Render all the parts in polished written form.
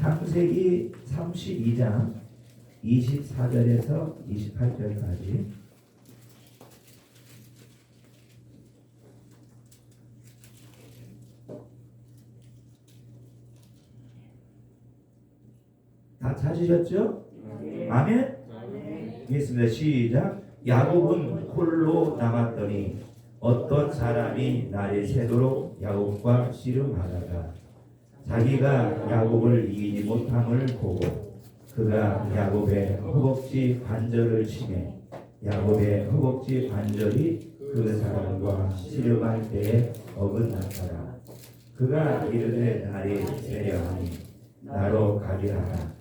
창세기 32장 24절에서 28절까지 다 찾으셨죠? 아멘? 있습니다. 시작. 야곱은 홀로 남았더니 어떤 사람이 날이 새도록 야곱과 씨름하다가 자기가 야곱을 이기지 못함을 보고 그가 야곱의 허벅지 관절을 치매 야곱의 허벅지 관절이 그 사람과 씨름할 때에 어긋났더라. 그가 이르되 날이 세려하니 나로 가리하라.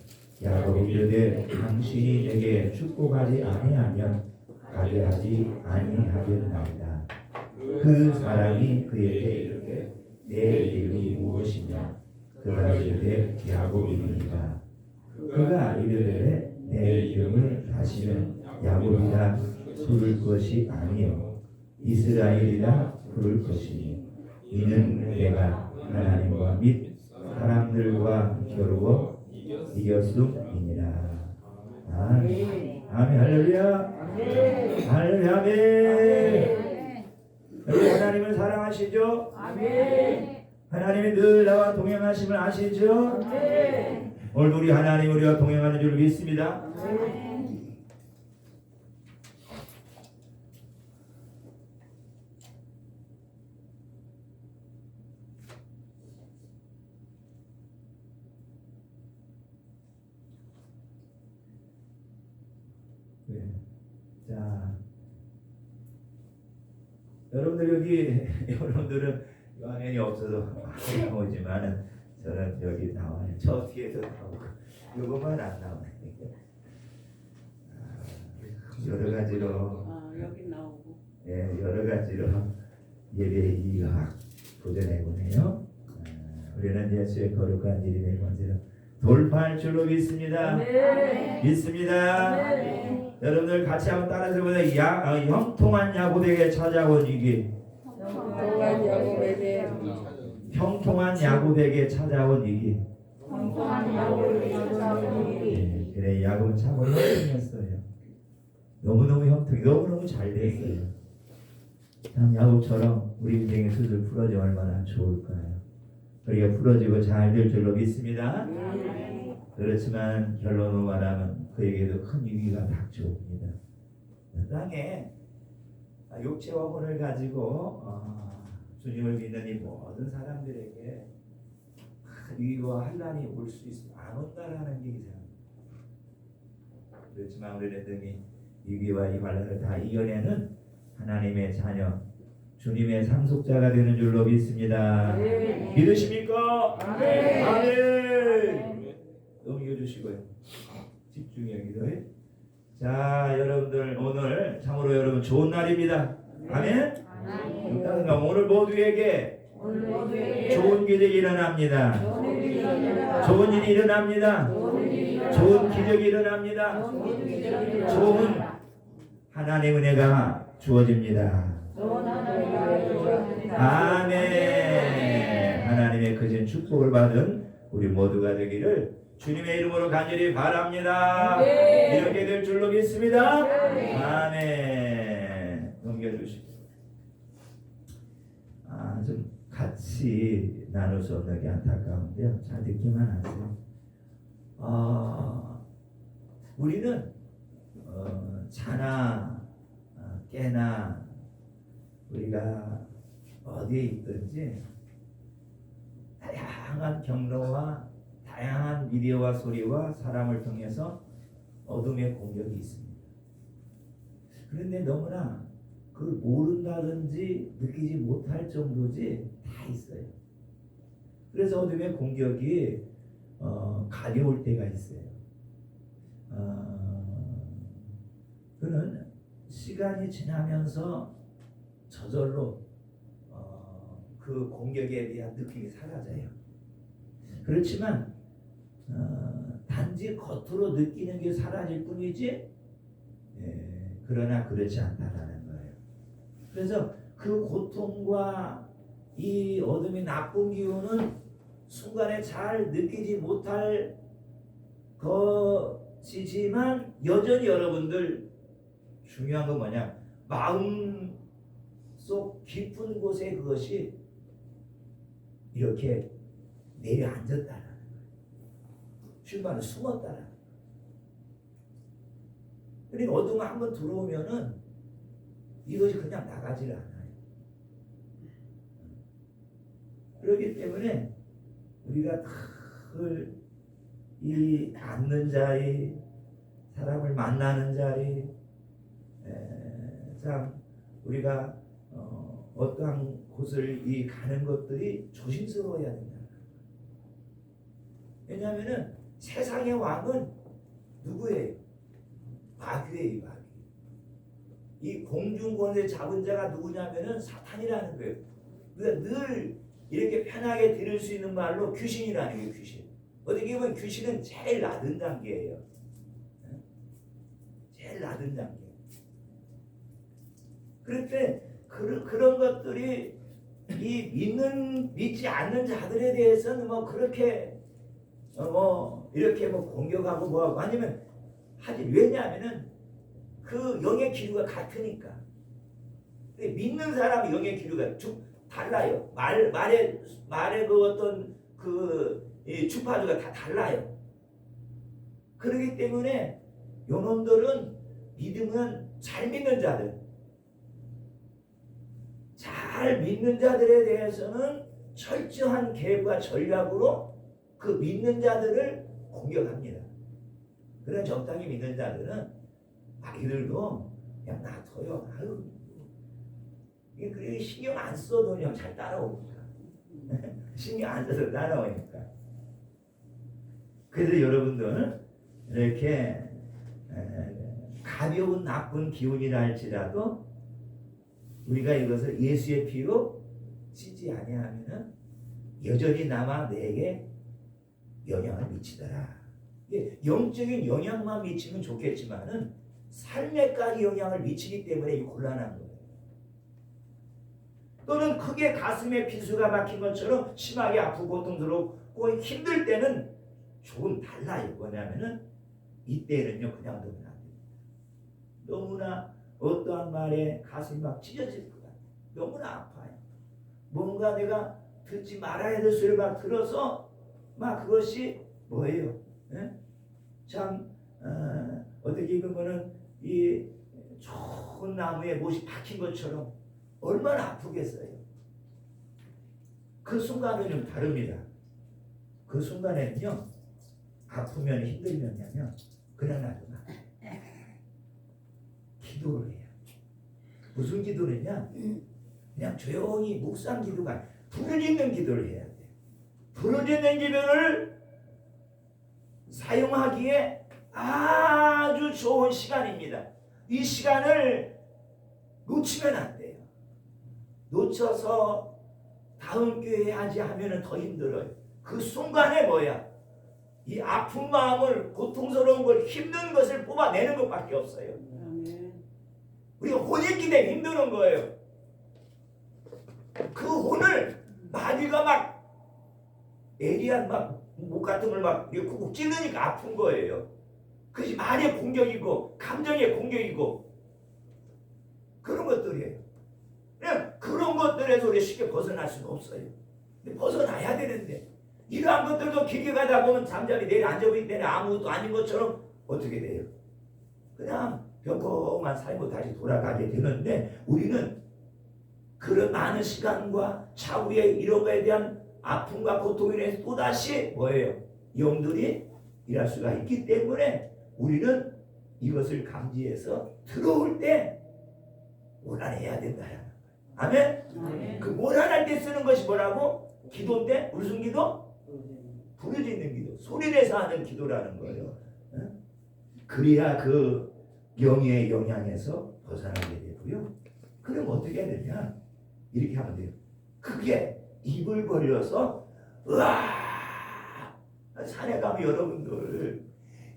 야곱이 이르되 당신이 내게 축복하지 아니하면 가게 하지 아니하겠나이다. 그 사람이 그에게 이르되 내 이름이 무엇이냐? 그가 이르되 야곱이니라. 그가 이르되 내 이름을 다시는 야곱이라 부를 것이 아니요 이스라엘이라 부를 것이니 이는 내가 하나님과 및 사람들과 겨루어 이겼음이니라. 아멘. 아멘. 할렐루야. 할렐루야. 아멘. 여러분 하나님을 사랑하시죠? 아멘. 하나님이 늘 나와 동행하심을 아시죠? 아멘. 오늘도 우리 하나님 우리와 동행하는 줄 믿습니다. 아멘. 자, 여러분들 여러분들은 화면이 없어서 나오지만은 저는 여기 나와요. 저 뒤에서 나오고 이것만 안 나오네. 여러 가지로 여기 나오고 여러 가지로 예배 이학 도전해보네요. 우리는 예수의 거룩한 이름의 권세로 돌파할 줄로 믿습니다. 네. 믿습니다. 네. 여러분들 같이 한번 따라서 보세요. 형통한 야곱에게 찾아온 위기. 형통한 야곱에게 찾아온 위기. 네, 그래 야곱은 참 형통했어요. 너무너무 형통이 너무너무 잘 됐어요. 참 야곱처럼 우리 인생의 수술 풀어지면 얼마나 좋을까요? 우리가 풀어지고 잘 될 줄로 믿습니다. 그렇지만 결론으로 말하면 그에게도 큰 위기가 닥쳐옵니다. 땅에 육체와 혼을 가지고 주님을 믿는 이 모든 사람들에게 큰 위기와 환난이 올 수 있으면 안 온다라는 게 이상합니다. 그렇지만 우리는 등이 위기와 이 환난을 다 이겨내는 하나님의 자녀 주님의 상속자가 되는 줄로 믿습니다. 아멘. 믿으십니까? 아멘. 아멘. 넘겨주시고요. 집중해 기도해. 자, 여러분들 오늘 참으로 여러분 좋은 날입니다. 아멘. 아멘. 오늘 모두에게 좋은 기적이 일어납니다. 좋은 일이 일어납니다. 좋은 기적이 일어납니다. 좋은 하나님의 은혜가 주어집니다. 아멘. 하나님의 크신 축복을 받은 우리 모두가 되기를 주님의 이름으로 간절히 바랍니다. 이렇게 될 줄로 믿습니다. 아멘. 넘겨주시고 좀 같이 나눌 수 없는 게 안타까운데요. 잘 듣기만 하세요. 우리는 자나 깨나 우리가 어디에 있든지 다양한 경로와 다양한 미디어와 소리와 사람을 통해서 어둠의 공격이 있습니다. 그런데 너무나 그걸 모른다든지 느끼지 못할 정도지 다 있어요. 그래서 어둠의 공격이 가려울 때가 있어요. 그는 시간이 지나면서 저절로 그 공격에 대한 느낌이 사라져요. 그렇지만 단지 겉으로 느끼는 게 사라질 뿐이지 그러나 그렇지 않다라는 거예요. 그래서 그 고통과 이 어둠의 나쁜 기운은 순간에 잘 느끼지 못할 것이지만 여전히 여러분들 중요한 건 뭐냐? 마음 속 깊은 곳에 그것이 이렇게 내려앉았다라는 거예요. 쉴만은 숨었다라는 거예요. 그러니까 어둠 한번 들어오면은 이것이 그냥 나가질 않아요. 그렇기 때문에 우리가 늘 이 앉는 자리, 사람을 만나는 자리, 참 우리가 어떠한 곳을 이 가는 것들이 조심스러워야 된다. 왜냐하면은 세상의 왕은 누구예요? 마귀예요, 마귀. 이 공중권세 잡은 자가 누구냐면은 사탄이라는 거예요. 우리가 늘 이렇게 편하게 들을 수 있는 말로 귀신이라는 거예요, 귀신. 어떻게 보면 귀신은 제일 낮은 단계예요. 제일 낮은 단계. 그럴 때 그런 것들이 믿지 않는 자들에 대해서는 뭐 그렇게 이렇게 공격하고 뭐하고 아니면 하지. 왜냐하면은 그 영의 기류가 같으니까. 믿는 사람의 영의 기류가 달라요. 말의 그 어떤 이 주파수가 다 달라요. 그렇기 때문에 요놈들은 믿으면 잘 믿는 자들에 대해서는 철저한 계획과 전략으로 그 믿는 자들을 공격합니다. 그런 적당히 믿는 자들은 아이들도 그냥 놔둬요. 아유, 그게 신경 안 써도 그냥 잘 따라오니까. 신경 안 써도 따라오니까. 그래서 여러분들은 이렇게 가벼운 나쁜 기운이라 할지라도 우리가 이것을 예수의 피로 씻지 아니하면은 여전히 남아 내게 영향을 미치더라. 영적인 영향만 미치면 좋겠지만은 삶에까지 영향을 미치기 때문에 곤란한 거예요. 또는 크게 가슴에 비수가 막힌 것처럼 심하게 아프고 고통스럽고 힘들 때는 조금 달라요. 뭐냐면은 이때는요 그냥 두면 안 됩니다. 너무나 어떠한 말에 가슴이 막 찢어질 것 같아요. 너무나 아파요. 뭔가 내가 듣지 말아야 될 소리를 막 들어서 막 그것이 뭐예요? 참 어떻게 보면은 이 좋은 나무에 못이 박힌 것처럼 얼마나 아프겠어요. 그 순간은 좀 다릅니다. 그 순간에는요 아프면 힘들면요 그냥 놔두면 기도를 해요. 무슨 기도를냐? 그냥 조용히 묵상 기도가 부르짖는 기도를 해야 돼요. 부르짖는 기도를 사용하기에 아주 좋은 시간입니다. 이 시간을 놓치면 안 돼요. 놓쳐서 다음 교회 하지 하면은 더 힘들어요. 그 순간에 뭐야? 이 아픈 마음을, 고통스러운 걸, 힘든 것을 뽑아내는 것밖에 없어요. 우리가 혼있기 때문에 힘드는 거예요. 그 혼을 마귀가 막 에리안 막 목 같은 걸 막 쿡쿡 찌르니까 아픈 거예요. 그것이 말의 공격이고 감정의 공격이고 그런 것들이에요. 그냥 그런 것들에서 우리 쉽게 벗어날 수는 없어요. 근데 벗어나야 되는데 이러한 것들도 길게 가다 보면 잠자리 내일 앉아버리기 때문에 아무것도 아닌 것처럼 어떻게 돼요? 그냥 평범한 삶으로 다시 돌아가게 되는데 우리는 그런 많은 시간과 차후에 이런 거에 대한 아픔과 고통에 대해서 또다시 뭐예요? 영들이 일할 수가 있기 때문에 우리는 이것을 감지해서 들어올 때 몰아내야 된다. 아멘? 아멘. 그 몰아낼 때 쓰는 것이 뭐라고? 기도인데 무슨 기도? 부르짖는 기도, 소리내서 하는 기도라는 거예요. 그래야 그 영의 영향에서 벗어나게 되고요. 그럼 어떻게 해야 되냐? 이렇게 하면 돼요. 크게 입을 벌려서 으아! 산에 가면 여러분들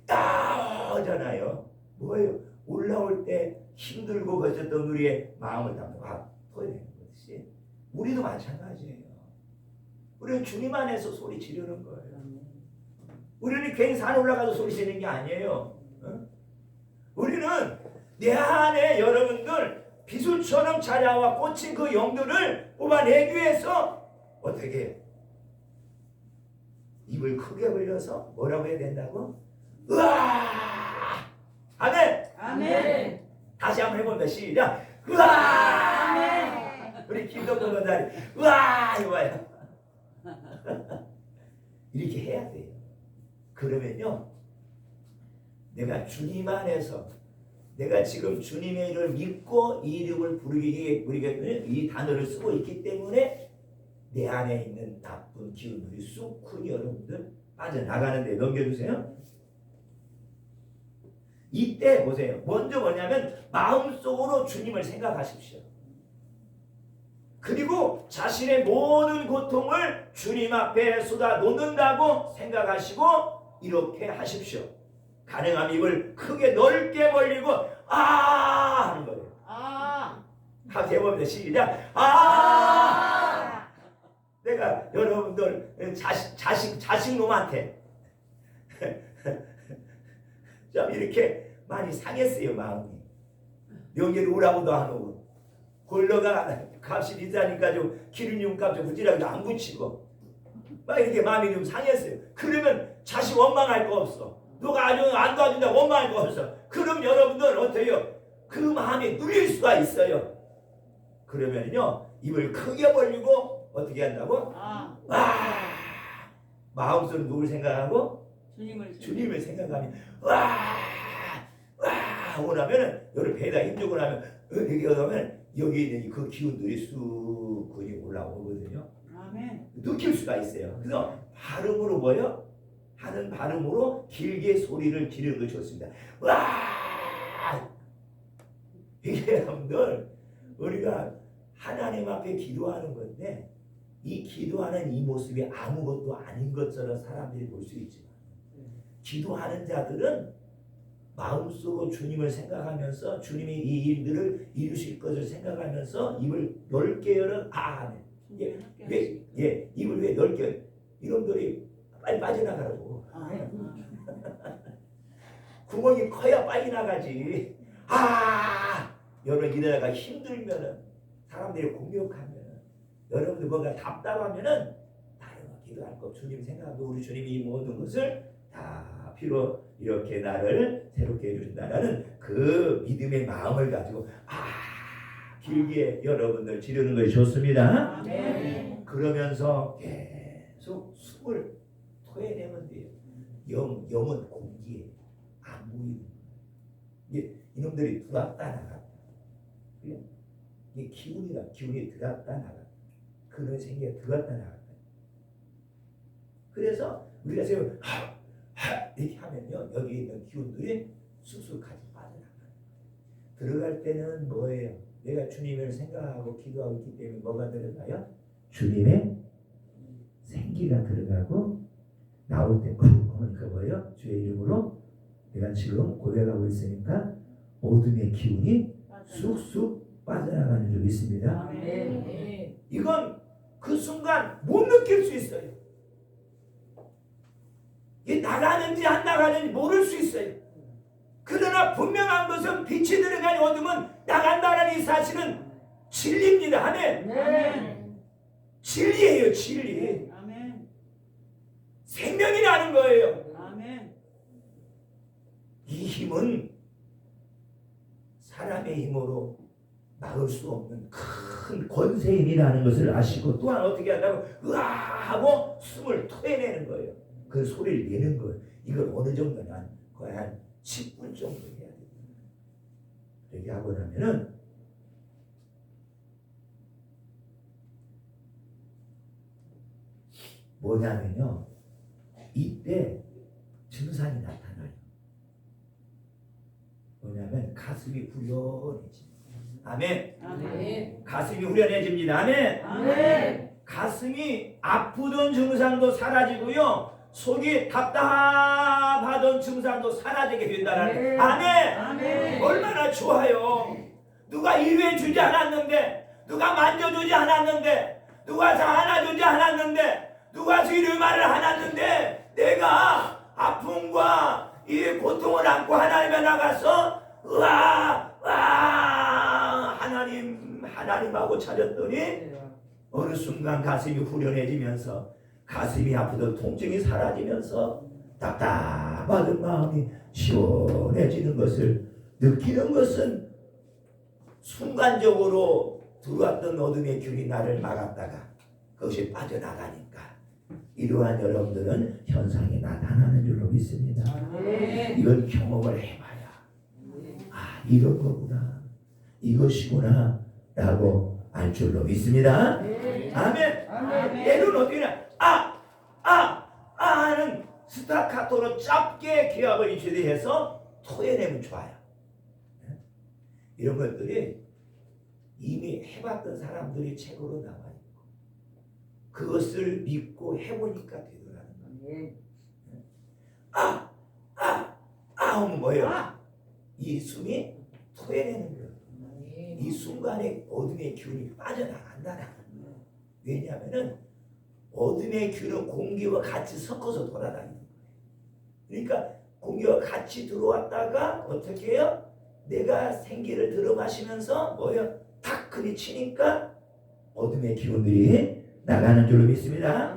따잖아요. 뭐예요? 올라올 때 힘들고 거쳤던 우리의 마음을 담아 토해내는 것이 우리도 마찬가지예요. 우리는 주님 안에서 소리 지르는 거예요. 우리는 괜히 산 올라가서 소리 지르는 게 아니에요. 어? 우리는 내 안에 여러분들 비수처럼 자라와 꽂힌 그 영들을 뽑아내기 위해서 어떻게 입을 크게 벌려서 뭐라고 해야 된다고? 으아! 아멘! 아멘. 다시 한번 해봅니다. 시작! 으아! 아멘. 우리 김덕근 원장님 으아! 이거예요. 이렇게 해야 돼요. 그러면요 내가 주님 안에서 내가 지금 주님의 이름을 믿고 이 이름을 부르기 우리가 이 단어를 쓰고 있기 때문에 내 안에 있는 나쁜 기운들이 쑥 여러분들 빠져나가는데 넘겨주세요. 이때 보세요. 먼저 뭐냐면 마음속으로 주님을 생각하십시오. 그리고 자신의 모든 고통을 주님 앞에 쏟아 놓는다고 생각하시고 이렇게 하십시오. 가능하면 입을 크게 넓게 벌리고 아 하는 거예요. 아. 한번 해봅니다. 시작. 아. 내가 여러분들 자식 놈한테 좀 이렇게 많이 상했어요. 마음이. 명절 오라고도 안 오고 골러가 값이 비싸니까 좀 기름용 값 좀 부지런하게 안 붙이고 막 이렇게 마음이 좀 상했어요. 그러면 자식 원망할 거 없어. 누가 아주 안 도와준다고 원망할 거 없어. 그럼 여러분들 어때요? 그 마음이 눌릴 수가 있어요. 그러면요 입을 크게 벌리고 어떻게 한다고? 아. 와 마음속으로 누굴 생각하고? 주님을 생각하면 와 하고 나면은 여기 배에다 힘주고 나면 여기 오면 여기 있는 그 기운들이 쑥 거기 올라오거든요. 아멘. 느낄 수가 있어요. 그래서 발음으로 뭐요? 하는 발음으로 길게 소리를 지르는 것이 좋습니다. 와 이게 여러분들 우리가 하나님 앞에 기도하는 건데 이 기도하는 이 모습이 아무것도 아닌 것처럼 사람들이 볼 수 있지만 기도하는 자들은 마음속으로 주님을 생각하면서 주님이 이 일들을 이루실 것을 생각하면서 입을 넓게 열어 아멘. 입을 왜 넓게 이놈들이 빨리 빠져나가라고. 구멍이 커야 빨리 나가지. 여러분 이러다가 힘들면은 사람들이 공격하면 여러분들 뭔가 답답하면은 다른 거 기도할 거 주님 생각하고 우리 주님이 이 모든 것을 다 피로 이렇게 나를 새롭게 해주신다라는 그 믿음의 마음을 가지고 길게 여러분들 지르는 것이 좋습니다. 네. 그러면서 계속 숨을 토해내면 돼요. 영은 공기에 안 보이는 이게 이놈들이 들어왔다 나갔다. 이게 기운이 들어왔다 나갔다. 그런 생각이 들어왔다 나갔다. 그래서 우리가 지금 이렇게 하면요 여기 있는 기운들이 쑥쑥하게 빠져나가요. 들어갈 때는 뭐예요? 내가 주님을 생각하고 기도하고 있기 때문에 뭐가 들어가요? 주님의 생기가 들어가고 나올 때 그러니까 뭐예요? 주의 이름으로 내가 지금 고백하고 있으니까 어둠의 기운이 쑥쑥 빠져나가는 줄 믿습니다. 아멘. 이건 그 순간 못 느낄 수 있어요. 이게 나가는지 안 나가는지 모를 수 있어요. 그러나 분명한 것은 빛이 들어가니 어둠은 나간다는 이 사실은 진리입니다. 아멘. 아멘. 진리예요. 진리. 아멘. 생명이라는 거예요. 아멘. 이 힘은 사람의 힘으로 막을 수 없는 큰 권세의 힘이라는 것을 아시고 또한 어떻게 한다고 으아 하고 숨을 토해내는 거예요. 그 소리를 내는 거예요. 이걸 어느 정도는 거의 한 10분 정도 해야 돼요. 이렇게 하고 나면은 뭐냐면요 이때 증상이 나타나요. 뭐냐면 가슴이 후련해집니다. 아멘. 아멘. 가슴이 후련해집니다. 아멘. 아멘. 가슴이 아프던 증상도 사라지고요. 속이 답답하던 증상도 사라지게 된다는 아멘. 아멘. 얼마나 좋아요. 누가 일해 주지 않았는데 누가 만져주지 않았는데 누가 다 안아주지 않았는데 이런 말을 하놨는데 내가 아픔과 이 고통을 안고 하나님에 나가서 하나님하고 차렸더니 어느 순간 가슴이 후련해지면서 가슴이 아프던 통증이 사라지면서 답답하던 마음이 시원해지는 것을 느끼는 것은 순간적으로 들어왔던 어둠의 균이 나를 막았다가 그것이 빠져나가니까 이러한 여러분들은 현상이 나타나는 줄로 믿습니다. 이건 경험을 해봐야 이런 거구나 이것이구나 라고 알 줄로 믿습니다. 아멘. 때로는 어떻게 하는 스타카토로 짧게 기합을 이치해서 토해내면 좋아요. 이런 것들이 이미 해봤던 사람들이 책으로 나와 있고 그것을 믿고 해보니까 되더라는 거예요. 하면 뭐예요? 이 숨이 토해내는 거예요. 이 순간에 어둠의 기운이 빠져나간다는 거예요. 왜냐하면 어둠의 균은 공기와 같이 섞어서 돌아다니는 거예요. 그러니까 공기와 같이 들어왔다가 어떻게 해요? 내가 생기를 들어 마시면서 뭐예요? 탁 그리치니까 어둠의 기운들이 나가는 줄로 믿습니다.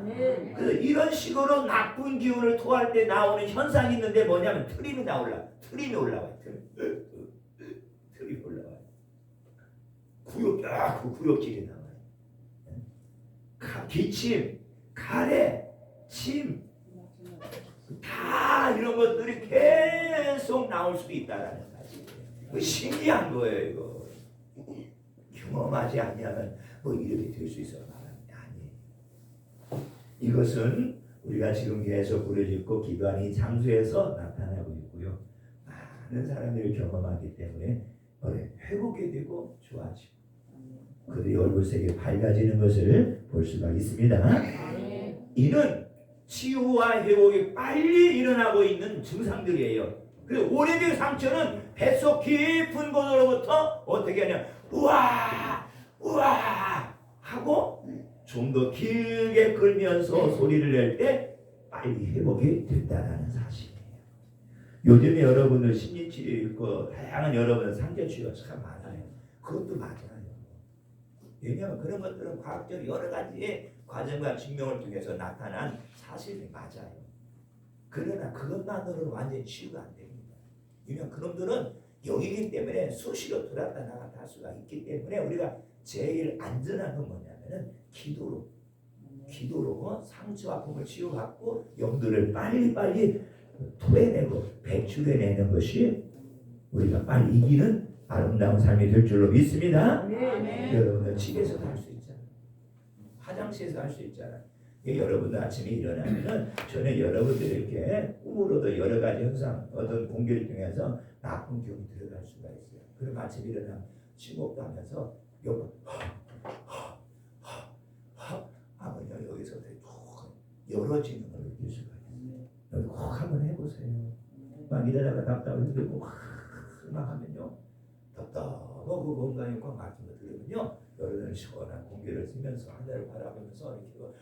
그래서 이런 식으로 나쁜 기운을 토할 때 나오는 현상이 있는데 뭐냐면 트림이 올라와요. 트림이 올라와요. 구역질이 나와요. 기침, 가래, 침, 다 이런 것들이 계속 나올 수도 있다라는 사실이에요. 신기한 거예요, 이거. 경험하지 않으면 뭐 이렇게 될 수 있어 말하는 게 아니에요. 이것은 우리가 지금 계속 부르짖고 기도하는 이 장소에서 나타나고 있고요. 많은 사람들이 경험하기 때문에 회복이 되고 좋아지고 그들이 얼굴색이 밝아지는 것을 볼 수가 있습니다. 이는 치유와 회복이 빨리 일어나고 있는 증상들이에요. 그리고 오래된 상처는 뱃속 깊은 곳으로부터 어떻게 하냐 우와 하고 좀 더 길게 끌면서 소리를 낼 때 빨리 회복이 된다는 사실이에요. 요즘에 여러분들 심리치료 있고 다양한 여러분들 상처치료가 참 많아요. 그것도 맞아요. 왜냐하면 그런 것들은 과학적으로 여러 가지의 과정과 증명을 통해서 나타난 사실이 맞아요. 그러나 그것만으로는 완전히 치유가 안 됩니다. 왜냐하면 그놈들은 여기기 때문에 수시로 들어갔다 나갔다 할 수가 있기 때문에 우리가 제일 안전한 건 뭐냐면은 기도로 상처 아픔을 치유받고 영들을 빨리빨리 토해내고 배출해내는 것이 우리가 빨리 이기는 아름다운 삶이 될 줄로 믿습니다. 여러분들 집에서도 할 수 있잖아요. 화장실에서 할 수 있잖아요. 여러분들 아침에 일어나면은 전에 여러분들에게 꿈으로도 여러 가지 현상 어떤 공기를 통해서 나쁜 기운이 들어갈 수가 있어요. 그럼 아침에 일어나면 침묵도 하면서 여러분 하면 여기서 열어지는 걸 느낄 수가 있어요. 여기 꼭 한번 해보세요. 막 일어나가 답답하고 힘들고 막 하면요. 답답하고 건강에 꽉 막힌 거 들으면요. 여러분은 시원한 공기를 쓰면서 하늘을 바라보면서 이렇게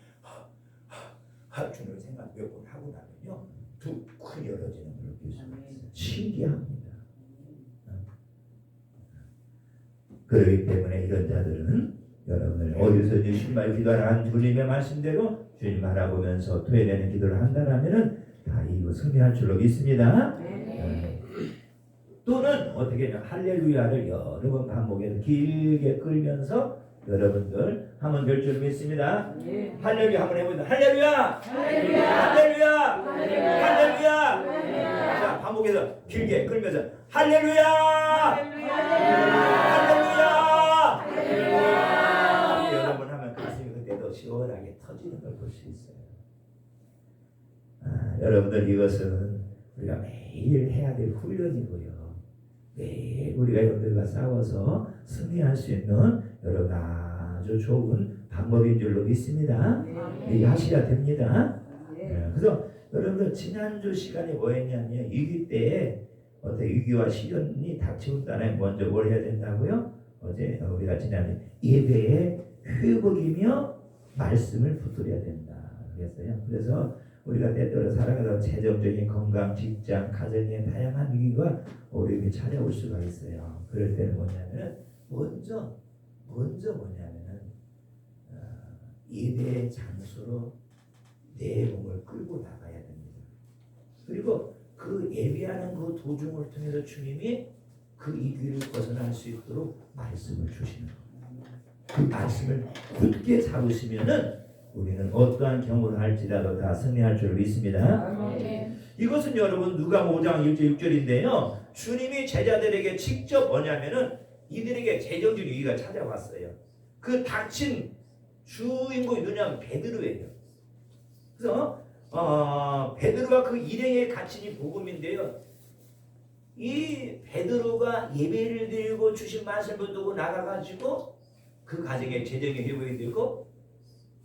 주는 생각 몇 번 하고 나면요. 툭 열어지는 걸 느낄 수가 있어요. 신기합니다. 그렇기 때문에 이런 자들은 여러분들 어디서 신발 기도하는 주님의 말씀대로 주님 바라보면서 토해내는 기도를 한다라면은 다 이거 승리할 줄로 믿습니다. 또는 어떻게 하냐 할렐루야를 여러 번 반복해서 길게 끌면서 여러분들 하면 될 줄 믿습니다. 할렐루야 한번 해보자. 할렐루야, 할렐루야, 할렐루야. 자 반복해서 길게 끌면서 할렐루야, 할렐루야. 여러분 하면 가슴이 그때도 시원하게 터지는 걸 볼 수 있어요. 여러분들 이것은 우리가 매일 해야 될 훈련이고요. 매일 우리가 여러분들과 싸워서 승리할 수 있는 여러분 아주 좋은 방법인 줄로 믿습니다. 이게 하셔야 됩니다. 그래서 여러분들 지난주 시간에 뭐 했냐면 위기 때에 어떤 위기와 시련이 닥쳐온다면 먼저 뭘 해야 된다고요? 어제 우리가 지난해 예배의 회복이며 말씀을 붙들어야 된다. 않겠어요? 그래서 우리가 때때로 살아가다 재정적인 건강, 직장, 가정의 다양한 위기가 어려움이 찾아올 수가 있어요. 그럴 때는 먼저 뭐냐면은 예배의 장소로 내 몸을 끌고 나가야 됩니다. 그리고 그 예배하는 그 도중을 통해서 주님이 그 이기를 벗어날 수 있도록 말씀을 주시는 겁니다. 그 말씀을 굳게 잡으시면은 우리는 어떠한 경우를 할지라도 다 승리할 줄 믿습니다. 아멘. 이것은 여러분 누가복음 5장 1절 6절인데요. 주님이 제자들에게 직접 뭐냐면은 이들에게 재정적 위기가 찾아왔어요. 그 닥친 주인공이 누구냐면 베드로예요. 그래서 베드로가 그 일행에 갇힌 이 복음인데요. 이 베드로가 예배를 드리고 주신 말씀을 두고 나가가지고 그 가정에 재정의 회복이 되고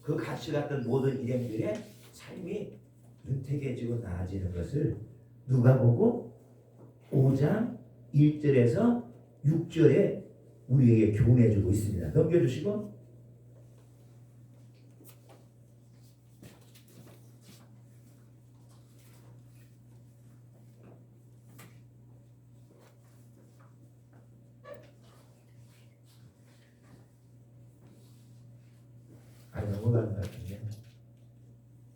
그 같이 갔던 모든 일행들의 삶이 윤택해지고 나아지는 것을 누가복음 5장 1절에서 6절에 우리에게 교훈해주고 있습니다. 넘겨주시고 넘어가는 것 같은데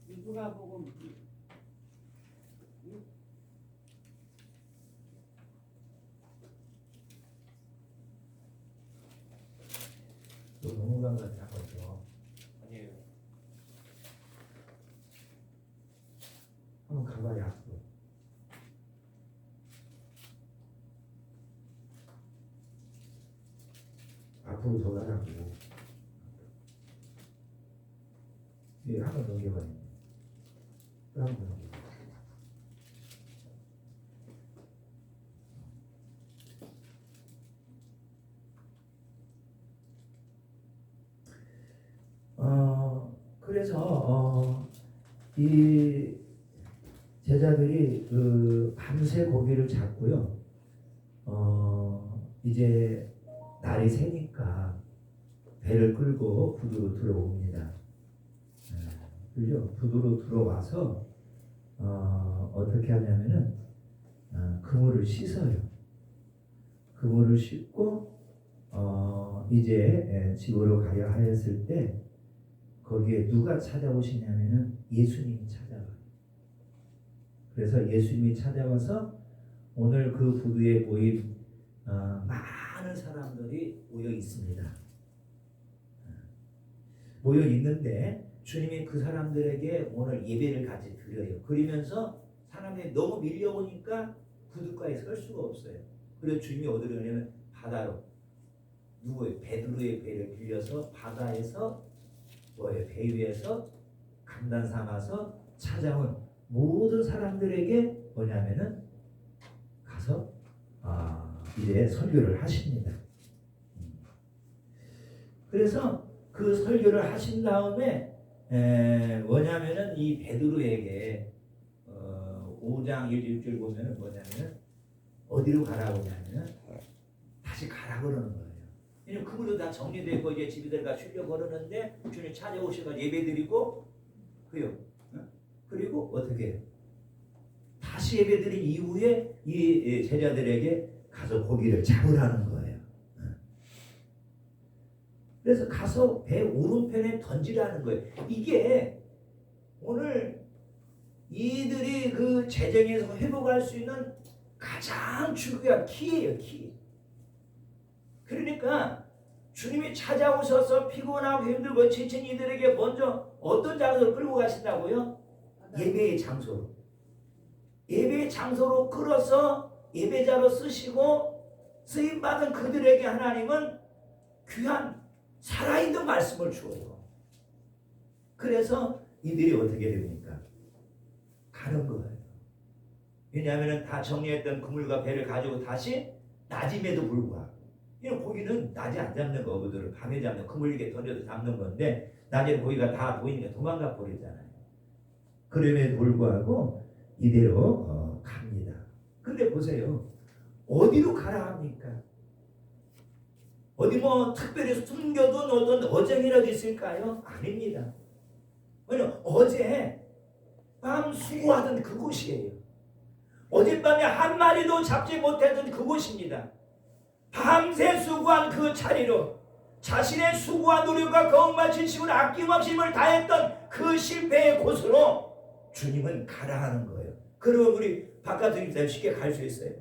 누가복음 또 넘어간 것 같아서 아니에요. 한번 가봐야 앞으로 더 가라고 한번 넘겨봐요. 또 한번 넘겨봐요. 그래서 이 제자들이 그 밤새 고기를 잡고요. 이제 날이 새니까 배를 끌고 부두로 들어옵니다. 그죠? 부두로 들어와서 어떻게 하냐면은 그물을 씻어요. 그물을 씻고 이제 집으로 가려 하였을 때 거기에 누가 찾아오시냐면은 예수님이 찾아와요. 그래서 예수님이 찾아와서 오늘 그 부두에 모인 많은 사람들이 모여 있습니다. 모여 있는데 주님이 그 사람들에게 오늘 예배를 같이 드려요. 그러면서 사람들이 너무 밀려오니까 부둣가에 설 수가 없어요. 그래서 주님이 어디로 가냐면 바다로 누구의 베드로의 배를 빌려서 바다에서 배 위에서 강단 삼아서 찾아온 모든 사람들에게 뭐냐면은 가서 이제 설교를 하십니다. 그래서 그 설교를 하신 다음에 뭐냐면은 이 베드로에게 5장 1절 보면은 뭐냐면은 어디로 가라고 하냐면은 다시 가라 그러는 거예요. 왜냐면 그물도 다 정리되고 이제 집에 들어가 쉬려고 그러는데 주님 찾아오셔서 예배드리고 그리고 어떻게 해요? 다시 예배드린 이후에 이 제자들에게 가서 고기를 잡으라는 거예요. 그래서 가서 배 오른편에 던지라는 거예요. 이게 오늘 이들이 그 재정에서 회복할 수 있는 가장 중요한 키예요. 키. 그러니까 주님이 찾아오셔서 피곤하고 힘들고 지친 이들에게 먼저 어떤 장소로 끌고 가신다고요? 예배의 장소로. 예배의 장소로 끌어서 예배자로 쓰시고 쓰임받은 그들에게 하나님은 귀한 살아있는 말씀을 주어요. 그래서 이들이 어떻게 됩니까? 가는 거예요. 왜냐하면 다 정리했던 그물과 배를 가지고 다시 낮임에도 불구하고 이런 고기는 낮에 안 잡는 거거든요. 밤에 잡는 그물 이렇게 던져서 잡는 건데 낮에는 고기가 다 보이니까 도망가 버리잖아요. 그럼에도 불구하고 이대로 갑니다. 근데 보세요. 어디로 가라 합니까? 어디 뭐 특별히 숨겨둔 어떤 어장이라도 있을까요? 아닙니다. 어제 밤 수고하던 그곳이에요. 어젯밤에 한 마리도 잡지 못했던 그곳입니다. 밤새 수고한 그 자리로 자신의 수고와 노력과 거듭과 진심으로 아낌없이 힘을 다했던 그 실패의 곳으로 주님은 가라 하는 거예요. 그러면 우리 바깥으로 쉽게 갈 수 있어요.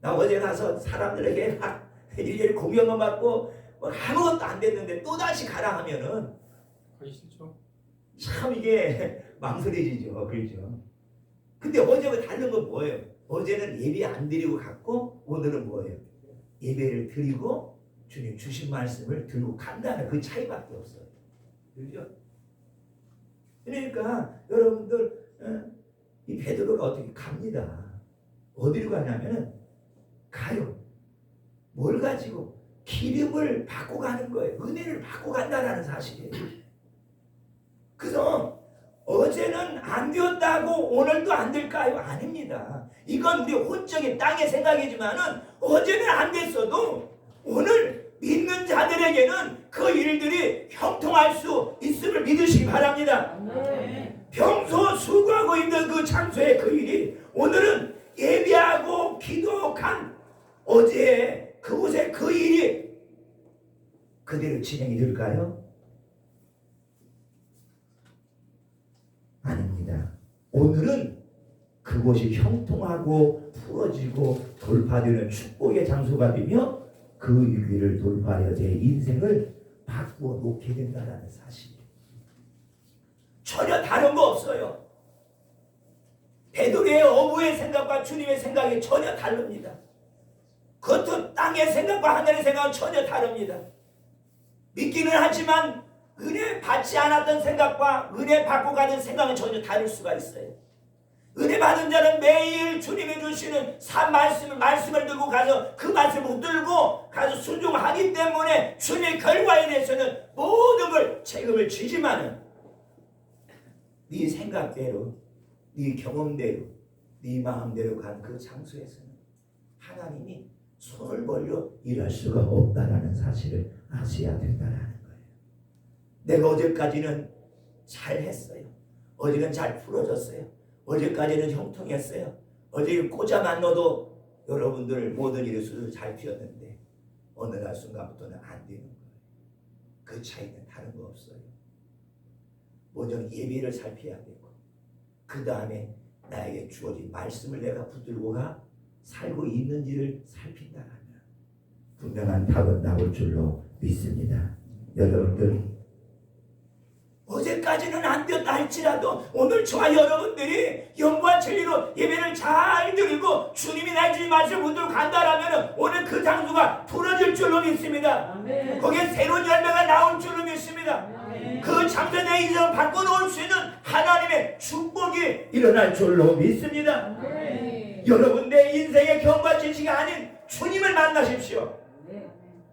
나 어제 가서 사람들에게 막 일일이 공경을 받고 뭐 아무것도 안 됐는데 또다시 가라 하면은 가기 싫죠. 참 이게 망설여지죠. 그렇죠. 근데 어제와 다른 건 뭐예요? 어제는 예배 안 드리고 갔고 오늘은 뭐예요? 예배를 드리고 주님 주신 말씀을 들고 간다는 그 차이밖에 없어요. 그렇죠? 그러니까 여러분들 이 베드로가 어떻게 갑니다. 어디로 가냐면은 가요. 뭘 가지고? 기름을 받고 가는 거예요. 은혜를 받고 간다라는 사실이에요. 그래서 어제는 안 되었다고 오늘도 안 될까요? 아닙니다. 이건 우리 혼적인 땅의 생각이지만은 어제는 안 됐어도 오늘 믿는 자들에게는 그 일들이 형통할 수 있음을 믿으시기 바랍니다. 평소 수고하고 있는 그 장소의 그 일이 오늘은 예배하고 기도한 어제 그곳의 그 일이 그대로 진행이 될까요? 아닙니다. 오늘은 그곳이 형통하고 풀어지고 돌파되는 축복의 장소가 되며 그 위기를 돌파하여 제 인생을 바꾸어 놓게 된다는 사실이에요. 전혀 다른 거 없어요. 베드로의 어부의 생각과 주님의 생각이 전혀 다릅니다. 그것도 땅의 생각과 하늘의 생각은 전혀 다릅니다. 믿기는 하지만 은혜 받지 않았던 생각과 은혜 받고 가는 생각은 전혀 다를 수가 있어요. 은혜 받은 자는 매일 주님이 주시는 말씀을 들고 가서 그 말씀을 붙들고 가서 순종하기 때문에 주님의 결과에 대해서는 모든 걸 책임을 지지만은 네 생각대로 네 경험대로 네 마음대로 간 그 장소에서는 하나님이 손을 벌려 일할 수가 없다라는 사실을 아셔야 된다라는 거예요. 내가 어제까지는 잘했어요. 어제는 잘 풀어졌어요. 어제까지는 형통했어요. 어제 꽂아만 넣어도 여러분들 모든 일이 수술 잘 피었는데 어느 날 순간부터는 안 되는 거예요. 그 차이는 다른 거 없어요. 먼저 예배를 살펴야 되고 그 다음에 나에게 주어진 말씀을 내가 붙들고 가 살고 있는지를 살핀다면 분명한 답은 나올 줄로 믿습니다. 여러분들 어제까지는 안 되었다 할지라도 오늘 저와 여러분들이 영과 진리로 예배를 잘 드리고 주님이 날 주신 말씀을 붙들고 간다라면 오늘 그 장소가 풀어질 줄로 믿습니다. 아멘. 거기에 새로운 열매가 나올 줄로 믿습니다. 아멘. 그 장소 내 인생을 바꿔놓을 수 있는 하나님의 축복이 일어날 줄로 믿습니다. 아멘. 여러분 내 인생의 경과 지식이 아닌 주님을 만나십시오.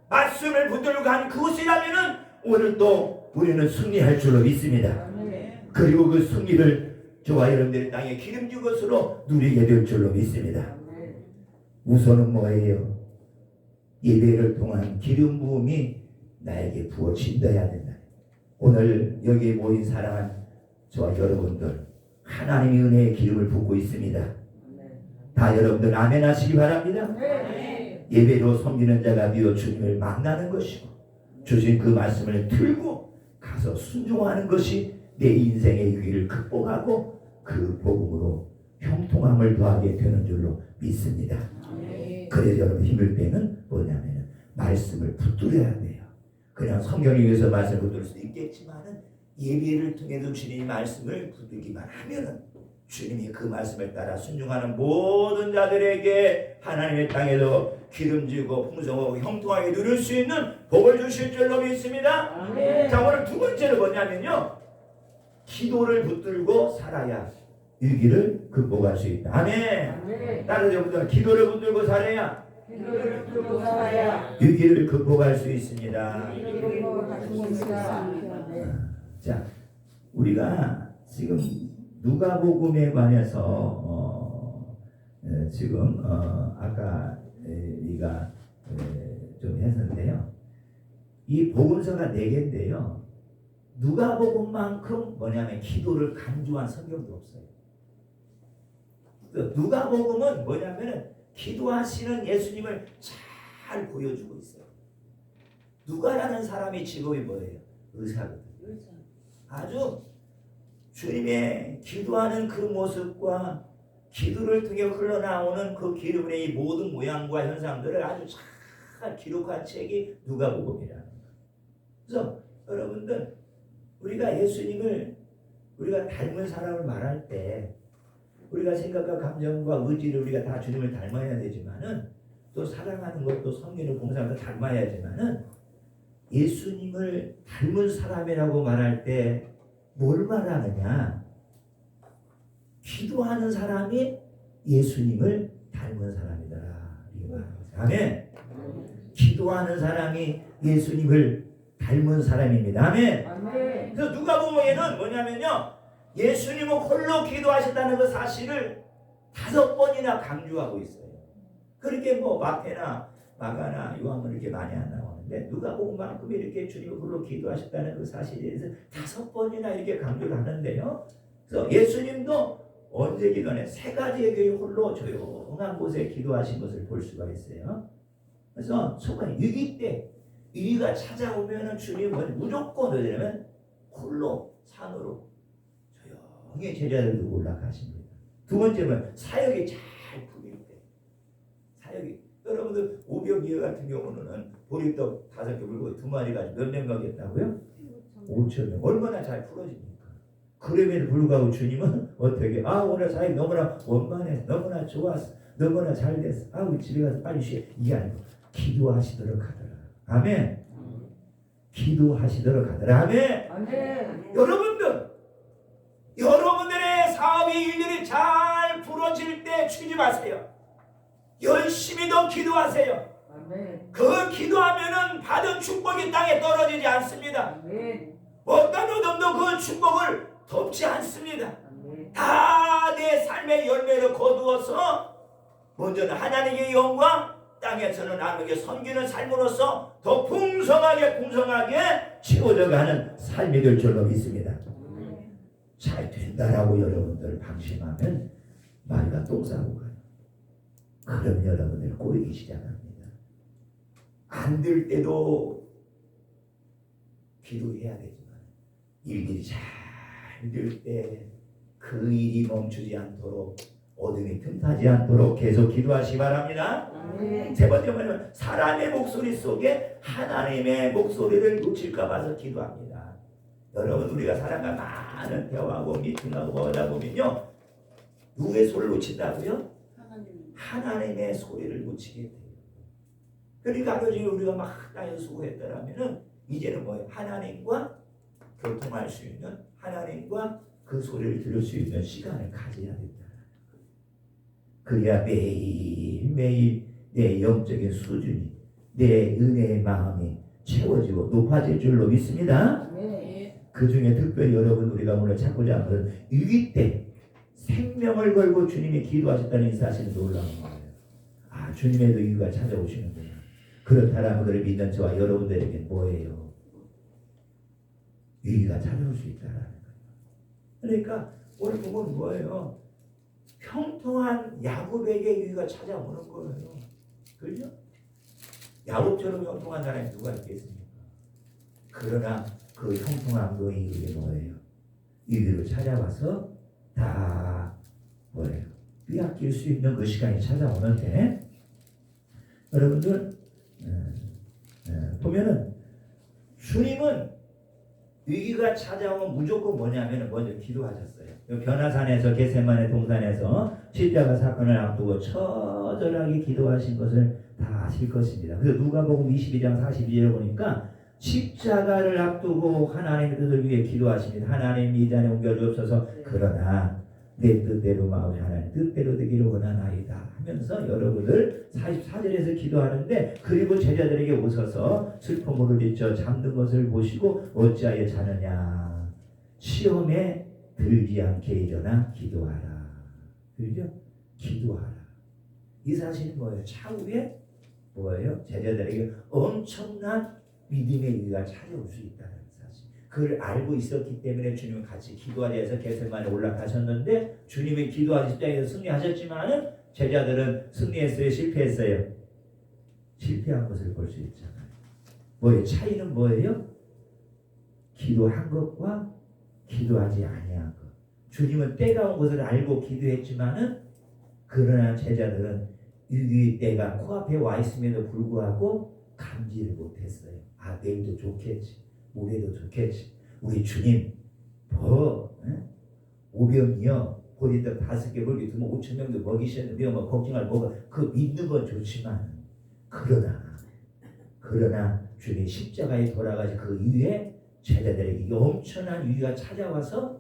말씀을 붙들고 간 그곳이라면은 오늘 또 우리는 승리할 줄로 믿습니다. 그리고 그 승리를 저와 여러분들의 땅에 기름진 것으로 누리게 될 줄로 믿습니다. 우선은 뭐예요? 예배를 통한 기름 부음이 나에게 부어진다야 된다. 오늘 여기에 모인 사랑한 저와 여러분들 하나님의 은혜의 기름을 붓고 있습니다. 다 여러분들 아멘 하시기 바랍니다. 예배로 섬기는 자가 되어 주님을 만나는 것이고 주신 그 말씀을 들고 가서 순종하는 것이 내 인생의 위기를 극복하고 그 복음으로 형통함을 더하게 되는 줄로 믿습니다. 그래서 여러분 힘들 때는 뭐냐면 말씀을 붙들어야 돼요. 그냥 성경에 의해서 말씀을 붙들 수도 있겠지만은 예배를 통해서 주님의 말씀을 붙들기만 하면은 주님이 그 말씀을 따라 순종하는 모든 자들에게 하나님의 땅에도 기름지고 풍성하고 형통하게 누릴 수 있는 복을 주실 줄로 믿습니다. 아멘. 자, 오늘 두 번째는 뭐냐면요, 기도를 붙들고 살아야 위기를 극복할 수 있다. 아멘. 다른 여러분들 기도를 붙들고 살아야 기도를 붙들고 살아야 위기를 극복할 수 있습니다. 위기를 극복할 수 있습니다. 자, 우리가 지금 누가복음에 관해서 지금 아까 우리가 좀 했는데요. 이 복음서가 4개인데요. 누가복음만큼 뭐냐면 기도를 강조한 성경도 없어요. 누가복음은 뭐냐면은 기도하시는 예수님을 잘 보여주고 있어요. 누가라는 사람의 직업이 뭐예요? 의사거든요. 아주 주님의 기도하는 그 모습과 기도를 통해 흘러나오는 그 기름의 이 모든 모양과 현상들을 아주 잘 기록한 책이 누가복음이라는 거예요. 그래서 여러분들 우리가 예수님을 우리가 닮은 사람을 말할 때 우리가 생각과 감정과 의지를 우리가 다 주님을 닮아야 되지만은 또 사랑하는 것도 성령을 봉사하는 것도 닮아야지만은 예수님을 닮은 사람이라고 말할 때 뭘 말하느냐? 기도하는 사람이 예수님을 닮은 사람이다. 이게 말하는 거죠. 아멘. 기도하는 사람이 예수님을 닮은 사람입니다. 아멘. 아멘. 그래서 누가복음에는 뭐냐면요, 예수님은 홀로 기도하셨다는 그 사실을 5번이나 강조하고 있어요. 그렇게 뭐 마태나 마가나 요한은 이렇게 많이 안 나오는데 누가복음만큼 이렇게 주님이 홀로 기도하셨다는 그 사실에 대해서 5번이나 이렇게 강조를 하는데요. 그래서 예수님도 언제 기도하냐? 3가지의 교회 홀로 조용한 곳에 기도하신 것을 볼 수가 있어요. 그래서 소관이 위기 때 위기가 찾아오면은 주님은 무조건 어디냐면 홀로 산으로 조용히 제자들 두고 올라가십니다. 2번째는 사역이 잘 풀릴 때. 사역이 여러분들 오병이어 같은 경우는 보리떡 5개 물고 2마리 가지고 몇 명 가겠다고요? 5,000명. 얼마나 잘 풀어집니까? 그럼에도 불구하고 주님은 어떻게 오늘 사역 너무나 원만해, 너무나 좋았어, 너무나 잘 됐어, 우리 집에 가서 빨리 쉬어, 이게 아니고 기도하시도록 하더라. 아멘. 기도하시도록 하더라. 아멘. 아멘. 여러분들의 사업이 일일이 잘 풀어질 때 쉬지 마세요. 열심히 더 기도하세요. 아멘. 그 기도하면은 받은 축복이 땅에 떨어지지 않습니다. 아멘. 어떤 어둠도 그 축복을 덮지 않습니다. 아멘. 다 내 삶의 열매를 거두어서 먼저는 하나님의 영광, 땅에서는 남에게 섬기는 삶으로서 더 풍성하게 채워져가는 삶이 될 줄로 믿습니다. 잘 된다라고 여러분들 방심하면 말과 똥 싸고 가요. 그럼 여러분들 꼬이기 시작합니다. 안 될 때도 기도해야 되지만 일들이 잘 될 때 그 일이 멈추지 않도록 어둠이 틈타지 않도록 계속 기도하시기 바랍니다. 아멘. 3번째는 사람의 목소리 속에 하나님의 목소리를 놓칠까 봐서 기도합니다. 여러분 우리가 사람과 많은 대화하고 미팅하고 하다 보면요, 누구의 소리를 놓친다고요? 하나님의 소리를 놓치게 돼요. 그러니까 나중에 우리가 막 땅에서 수고했더라면은 이제는 뭐예요? 하나님과 교통할 수 있는, 하나님과 그 소리를 들을 수 있는 시간을 가져야 된다. 그래야 매일매일 내 영적인 수준이, 내 은혜의 마음이 채워지고 높아질 줄로 믿습니다. 아멘. 그 중에 특별히 여러분 우리가 오늘 찾고자 하는 것은 위기 때 생명을 걸고 주님이 기도하셨다는 이 사실이 놀라운 거예요. 주님의 위기가 찾아오시는구나. 그렇다면 그를 믿는 저와 여러분들에게 뭐예요? 위기가 찾아올 수 있다는 거예요. 그러니까 오늘 보면 뭐예요? 형통한 야곱에게 위기가 찾아오는 거예요. 그렇죠? 야곱처럼 형통한 사람이 누가 있겠습니까? 그러나 그 형통한 그 이유가 뭐예요? 위기를 찾아와서 다 뭐예요? 빼앗길 수 있는 그 시간이 찾아오는데, 여러분들 보면은 주님은 위기가 찾아오면 무조건 뭐냐면 먼저 기도하셨어요. 변화산에서 겟세마네 동산에서 십자가 사건을 앞두고 처절하게 기도하신 것을 다 아실 것입니다. 그래서 누가복음 22장 42절에 보니까 십자가를 앞두고 하나님의 뜻을 위해 기도하십니다. 하나님 이 잔에 옮겨주옵소서. 그러나 내 뜻대로 마음이 하나님 뜻대로 되기를 원하나이다 하면서 여러분들 44절에서 기도하는데, 그리고 제자들에게 오셔서 슬픔으로 지쳐 잠든 것을 보시고 어찌하여 자느냐, 시험에 들지 않게 일어나 기도하라. 그죠? 기도하라. 이 사실은 뭐예요? 차후에 뭐예요? 제자들에게 엄청난 믿음의 위기가 찾아올 수 있다는 사실. 그걸 알고 있었기 때문에 주님은 같이 기도하자 해서 겟세마네에 올라가셨는데 주님이 기도하실 때 승리하셨지만은 제자들은 승리했어요, 실패했어요? 실패한 것을 볼 수 있잖아요. 뭐예요? 차이는 뭐예요? 기도한 것과 기도하지 아니한 것. 주님은 때가 온 것을 알고 기도했지만은 그러나 제자들은 위기의 때가 코앞에 와 있음에도 불구하고 감지를 못했어요. 아, 내일도 좋겠지, 모레도 좋겠지. 우리 주님 오병이요 보리떡 5개 물기 두면 5천 명도 먹이셨는데 뭐 걱정할 뭐가 그 믿는 건 좋지만 그러나 주님 십자가에 돌아가시 그 이후에 제자들에게 엄청난 위기가 찾아와서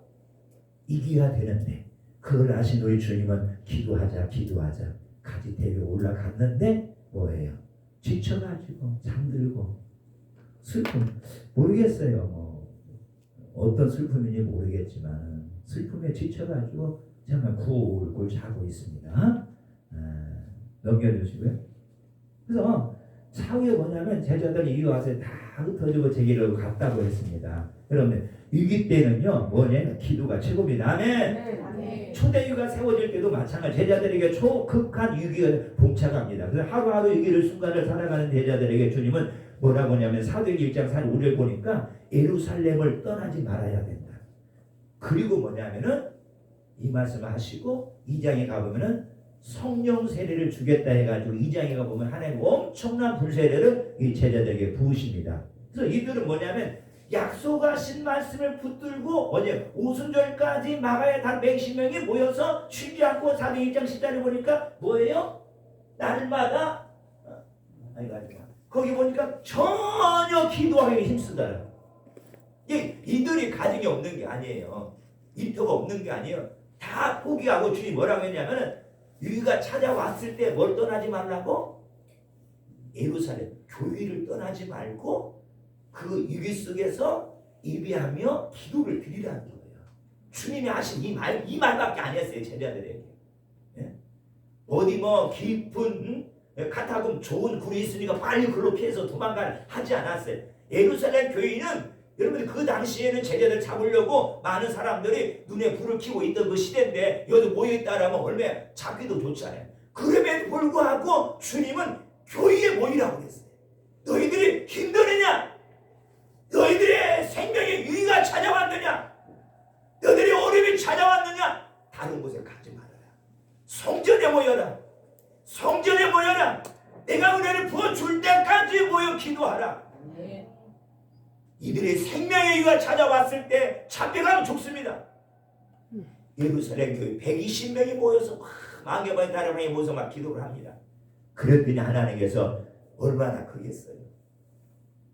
이기가 되는데 그걸 아신 우리 주님은 기도하자 가지대에 올라갔는데 뭐예요? 지쳐가지고 잠들고 슬픔 모르겠어요. 뭐 어떤 슬픔인지 모르겠지만 슬픔에 지쳐가지고 정말 굴굴 자고 있습니다. 넘겨주시고요. 그래서 차후에 뭐냐면 제자들이 이리 와서 다 흩어지고 제기를 갔다고 했습니다. 여러분 위기 때는요 뭐냐면 기도가 최고입니다. 아멘. 네. 초대유가 세워질 때도 마찬가지 제자들에게 초극한 위기가 봉착합니다. 그래서 하루하루 위기를 순간을 살아가는 제자들에게 주님은 뭐라고 하냐면 사도행전 1장 45절 보니까 예루살렘을 떠나지 말아야 된다. 그리고 뭐냐면은 이 말씀을 하시고 2장에 가보면은 성령 세례를 주겠다 해가지고 2장에 가보면 하나님 엄청난 불세례를 이 제자들에게 부으십니다. 그래서 이들은 뭐냐면 약속하신 말씀을 붙들고 어제 오순절까지 마가에 단 120명이 모여서 쉬지 않고 사도행 1장 10절에 보니까 뭐예요? 날마다 거기 보니까 전혀 기도하기 힘쓰다. 이들이 가정이 없는 게 아니에요. 일터가 없는 게 아니에요. 다 포기하고 주님 뭐라고 했냐면은 위기가 찾아왔을 때 뭘 떠나지 말라고? 예루살렘 교회를 떠나지 말고 그 위기 속에서 예배하며 기도를 드리라는 거예요. 주님이 하신 이 말밖에 안 했어요. 제자들에게. 예? 어디 뭐 깊은 카타콤 좋은 굴이 있으니까 빨리 글로 피해서 도망가 하지 않았어요. 예루살렘 교인은 여러분들 그 당시에는 제자들 잡으려고 많은 사람들이 눈에 불을 켜고 있던 그 시대인데 여기 모여있다라면 얼마나 잡기도 좋잖아요. 그럼에도 불구하고 주님은 교회에 모이라고 그랬어요. 너희들이 힘드느냐? 너희들의 생명의 위기가 찾아왔느냐? 너희들의 어려움이 찾아왔느냐? 다른 곳에 가지 말아라. 성전에 모여라. 성전에 모여라. 내가 은혜를 부어줄 때까지 모여 기도하라. 이들의 생명의 위기가 찾아왔을 때 잡혀가면 죽습니다. 예루살렘 교회 120명이 모여서 망해버린 나라방에 모여서 막 기도를 합니다. 그랬더니 하나님께서 얼마나 크겠어요.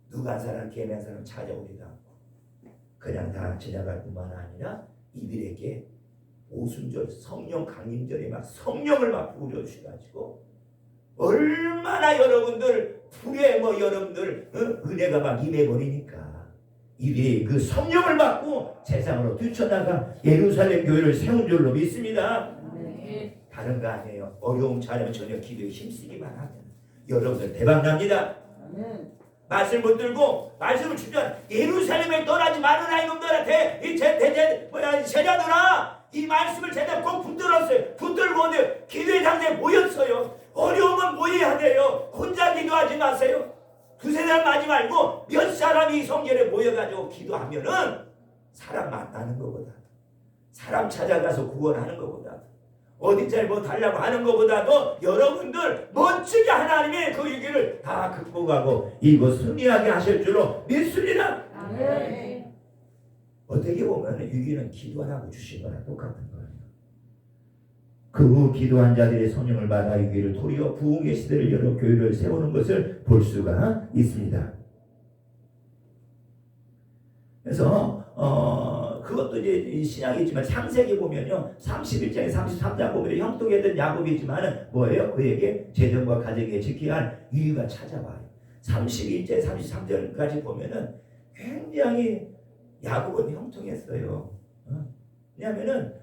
누가 한 사람 개미한 사람 찾아오지도 않고 그냥 다 지나갈 뿐만 아니라 이들에게 오순절 성령 강림절에 막 성령을 막 부어주셔가지고 얼마나 여러분들 불에 뭐 여러분들 은혜가 막 임해버리니까 이들이 그 성령을 받고 세상으로 뛰쳐나가 예루살렘 교회를 세운 줄로 믿습니다. 네. 다른 거 아니에요. 어려움 찾으면 전혀 기도에 힘쓰기만 하면 여러분들 대박납니다. 말씀 붙들고 말씀을 주면 예루살렘에 떠나지 말으라 이놈들한테 이 제자들아 이 말씀을 제대로 꼭 붙들었어요. 붙들고 오늘 기도의 장소에 모였어요. 어려움은 모여야 돼요. 혼자 기도하지 마세요. 두세 사람 하지 말고 몇 사람이 성전에 모여가지고 기도하면은 사람 만나는 것보다 사람 찾아가서 구원하는 것보다 어디 잘 못하려고 하는 것보다도 여러분들 멋지게 하나님의 그 위기를 다 극복하고 이곳 승리하게 하실 줄로 믿습니다. 네. 어떻게 보면 위기는 기도하라고 주신 거랑 똑같은 거예요. 그 후 기도한 자들의 성령을 받아 위기를 도리어 부흥의 시대를 열어 교회를 세우는 것을 볼 수가 있습니다. 그래서 그것도 이제 신약이지만 창세기 보면요 31장에 33장 보면 형통했던 야곱이지만은 뭐예요? 그에게 재정과 가정에 지키한 위기가 찾아와요. 31장 33절까지 보면은 굉장히 야곱은 형통했어요. 왜냐하면은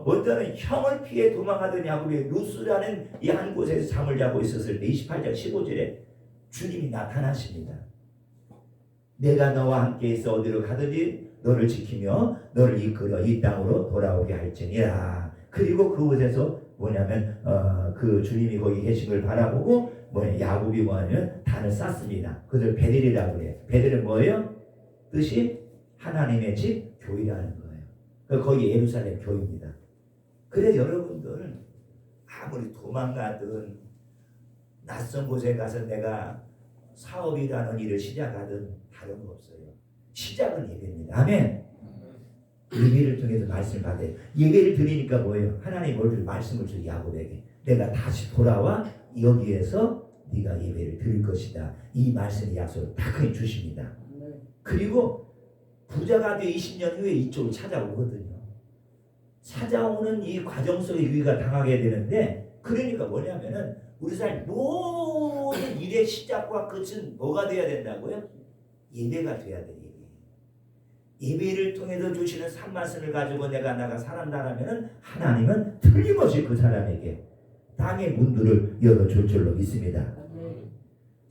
먼저는 형을 피해 도망하던 야곱이 루스라는 이 한 곳에서 잠을 자고 있었을 때 28장 15절에 주님이 나타나십니다. 내가 너와 함께 있어 어디로 가든지 너를 지키며 너를 이끌어 이 땅으로 돌아오게 할지니라. 그리고 그곳에서 뭐냐면 그 주님이 거기 계신 걸 바라보고 야곱이 뭐냐면 단을 쌓습니다. 그들 베델이라고 그래요. 베델은 뭐예요? 뜻이 하나님의 집 교회라는 거예요. 거기 예루살렘 교회입니다. 그래서 여러분들 아무리 도망가든 낯선 곳에 가서 내가 사업이라는 일을 시작하든 다른 거 없어요. 시작은 예배입니다. 아멘. 예배를 통해서 말씀을 받아요. 예배를 드리니까 뭐예요? 하나님 말씀을 주 야곱에게 내가 다시 돌아와 여기에서 네가 예배를 드릴 것이다. 이 말씀의 약속을 다 그냥 주십니다. 그리고 부자가 돼 20년 후에 이쪽을 찾아오거든요. 찾아오는 이 과정 속에 유의가 당하게 되는데, 그러니까 뭐냐면은 우리 삶 모든 일의 시작과 끝은 뭐가 돼야 된다고요? 예배가 돼야 돼요. 예배를 통해서 주시는 산말씀을 가지고 내가 살아나라면은 하나님은 틀림없이 그 사람에게 땅의 문들을 열어줄 줄로 믿습니다.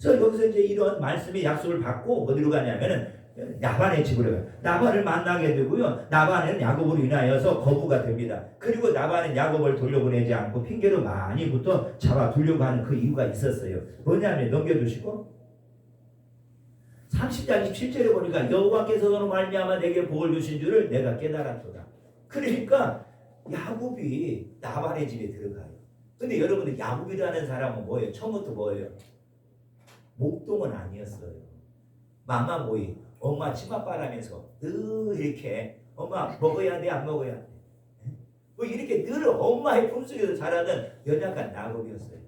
그래서 여기서 이제 이런 말씀의 약속을 받고 어디로 가냐면은 나반의 집으로 가요. 나반을 만나게 되고요. 나반은 야곱으로 인하여서 거부가 됩니다. 그리고 나반은 야곱을 돌려보내지 않고 핑계로 많이부터 잡아두려고 하는 그 이유가 있었어요. 뭐냐면 넘겨주시고 30장 27절에 보니까 여호와께서 너로 말미암아 내게 복을 주신 줄을 내가 깨달았도다. 그러니까 야곱이 나반의 집에 들어가요. 근데 여러분들 야곱이라는 사람은 뭐예요? 처음부터 뭐예요? 목동은 아니었어요. 마마보이 엄마 치맛바람에서 늘 이렇게 엄마 먹어야 돼 안 먹어야 돼 뭐 이렇게 늘 엄마의 품속에서 자라던 연약한 야곱이었어요.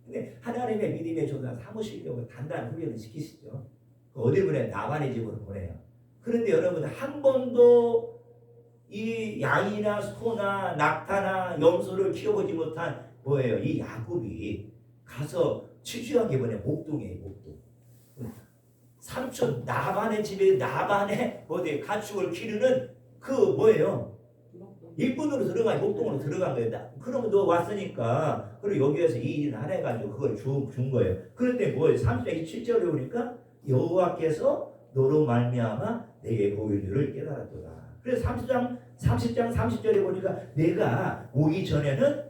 근데 하나님의 믿음의 조사 삼으시려고 단단한 훈련을 시키시죠. 어디 보내? 나반의 집으로 보내요. 그런데 여러분 한 번도 이 양이나 소나 낙타나 염소를 키워보지 못한 뭐예요? 이 야곱이 가서 취주한 게 뭐냐? 목동이에요. 목동. 삼촌 나반의 집에 나반의 어디 가축을 기르는 그 뭐예요? 일꾼으로 들어가 목동으로 들어간 거예요. 그러면 너 왔으니까 그리고 여기에서 이 일을 하라 해가지고 그걸 준 거예요. 그런데 뭐예요? 37절에 보니까 여호와께서 너로 말미암아 내게 복을 줄을 깨달았도다. 그래서 30장 30절에 보니까 내가 오기 전에는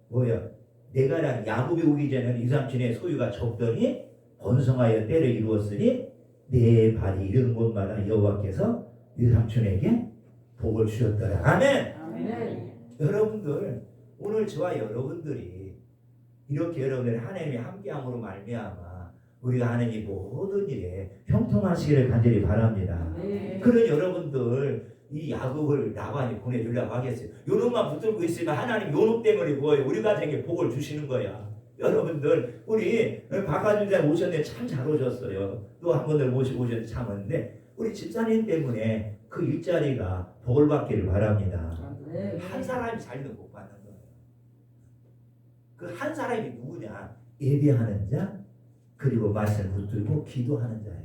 뭐예요? 내가랑 야곱이 오기 전에는 이삼촌의 소유가 적더니 번성하여 때를 이루었으니 내 발이 이르는 곳마다 여호와께서 이삼촌에게 복을 주셨더라. 아멘. 아멘. 여러분들 오늘 저와 여러분들이 이렇게 여러분들 하나님이 함께함으로 말미암아 우리가 하는 이 모든 일에 형통하시기를 간절히 바랍니다. 네. 그런 여러분들 이 야곱을 나반이 보내주려고 하겠어요. 요놈만 붙들고 있으면 하나님 요놈 때문에 뭐예요? 우리 가정에 복을 주시는 거야. 여러분들 우리 박하준장 오셨는데 참 잘 오셨어요. 또 한 분들 모시고 오셨는데 참 왔는데 우리 집사님 때문에 그 일자리가 복을 받기를 바랍니다. 한 사람이 살면 못 받는 거예요. 그 한 사람이 누구냐? 예배하는 자 그리고 말씀 붙들고 기도하는 자예요.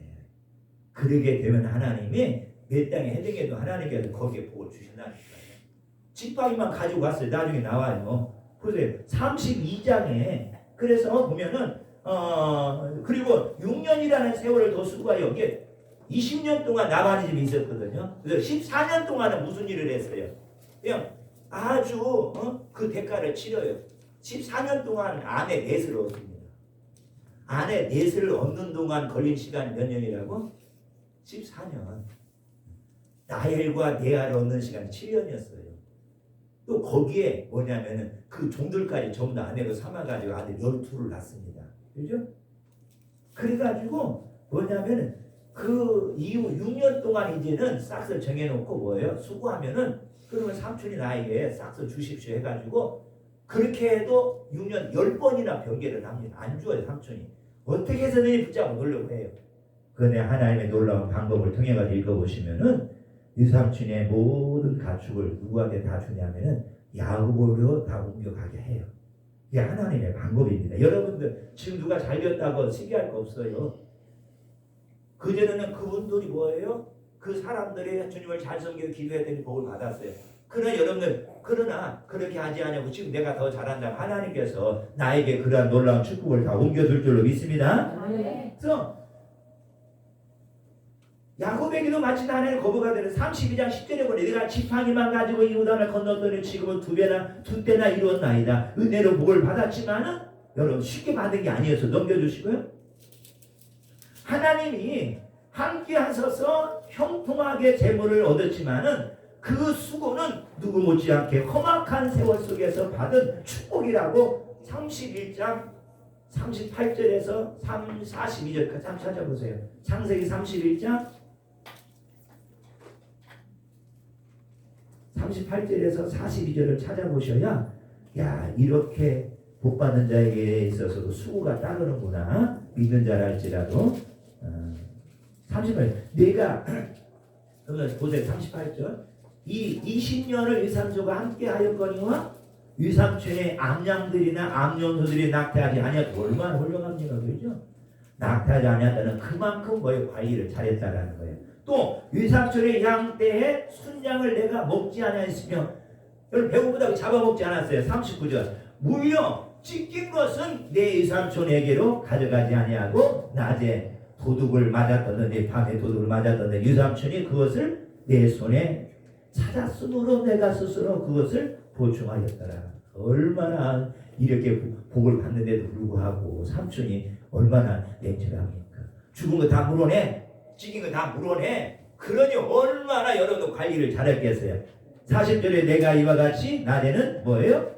그러게 되면 하나님이 내 땅에 해등에도 하나님께서 거기에 복을 주신다니까요. 지팡이만 가지고 왔어요. 나중에 나와요. 보세요. 32장에 그래서 보면은 그리고 6년이라는 세월을 더 수고하여 이게 20년 동안 나반의 집에 있었거든요. 그래서 14년 동안은 무슨 일을 했어요? 그냥 아주 그 대가를 치러요. 14년 동안 아내 넷을 얻습니다. 아내 넷을 얻는 동안 걸린 시간이 몇 년이라고? 14년. 나엘과 네아를 얻는 시간이 7년이었어요. 또 거기에 뭐냐면은 그 종들까지 전부 다 아내로 삼아가지고 아들 12를 낳습니다. 그죠? 그래가지고 뭐냐면은 그 이후 6년 동안 이제는 싹을 정해놓고 뭐예요? 수고하면은 그러면 삼촌이 나에게 싹을 주십시오 해가지고 그렇게 해도 6년 10번이나 변개를 합니다. 안 주어요 삼촌이. 어떻게 해서든 붙잡아 놓으려고 해요. 그런데 하나님의 놀라운 방법을 통해 가지고 읽어보시면은 이 삼촌의 모든 가축을 누구한테 다 주냐면은 야곱으로 다 옮겨가게 해요. 이게 하나님의 방법입니다. 여러분들 지금 누가 잘렸다고 시기할 거 없어요. 그전에는 그분들이 뭐예요? 그 사람들이 주님을 잘 섬기고 기도해야 되는 복을 받았어요. 그러나 여러분들 그러나 그렇게 하지 않냐고 지금 내가 더 잘한다. 하나님께서 나에게 그러한 놀라운 축복을 다 옮겨줄 줄로 믿습니다. 네. 그래서 야곱에게도 마치 하나님 거부가 되는 32장 10절에 보니 내가 지팡이만 가지고 이 요단을 건넜더니 지금은 두 때나 이루었나이다. 은혜로 복을 받았지만은 여러분 쉽게 받은 게 아니어서 넘겨주시고요. 하나님이 함께 하셔서 형통하게 재물을 얻었지만은 그 수고는 누구 못지않게 험악한 세월 속에서 받은 축복이라고 31장 38절에서 42절까지 한번 찾아보세요. 창세기 31장 38절에서 42절을 찾아보셔야 야 이렇게 복받는 자에게 있어서도 수고가 따르는구나 믿는 자랄지라도 38절 내가 그러면 보세요. 38절 이 20년을 유삼조가 함께 하였거니와 유삼촌의 암양들이나 암염소들이 낙태하지 아니하고 얼마나 훌륭합니까? 그렇죠? 낙태하지 아니하다는 그만큼 뭐에 관리를 잘했다라는 거예요. 또 유삼촌의 양 때에 순양을 내가 먹지 아니하였으며 여러분 배고프다고 잡아먹지 않았어요. 39절 무려 찢긴 것은 내 유삼촌에게로 가져가지 아니하고 낮에 도둑을 맞았던데 밤에 도둑을 맞았던데 유삼촌이 그것을 내 손에 찾았으므로 내가 스스로 그것을 보충하였더라. 얼마나 이렇게 복을 받는데도 불구하고 삼촌이 얼마나 냉철합니까? 죽은 거 다 물어내, 찢긴 거 다 물어내. 그러니 얼마나 여러분도 관리를 잘했겠어요. 40절에 내가 이와 같이 낮에는 뭐예요?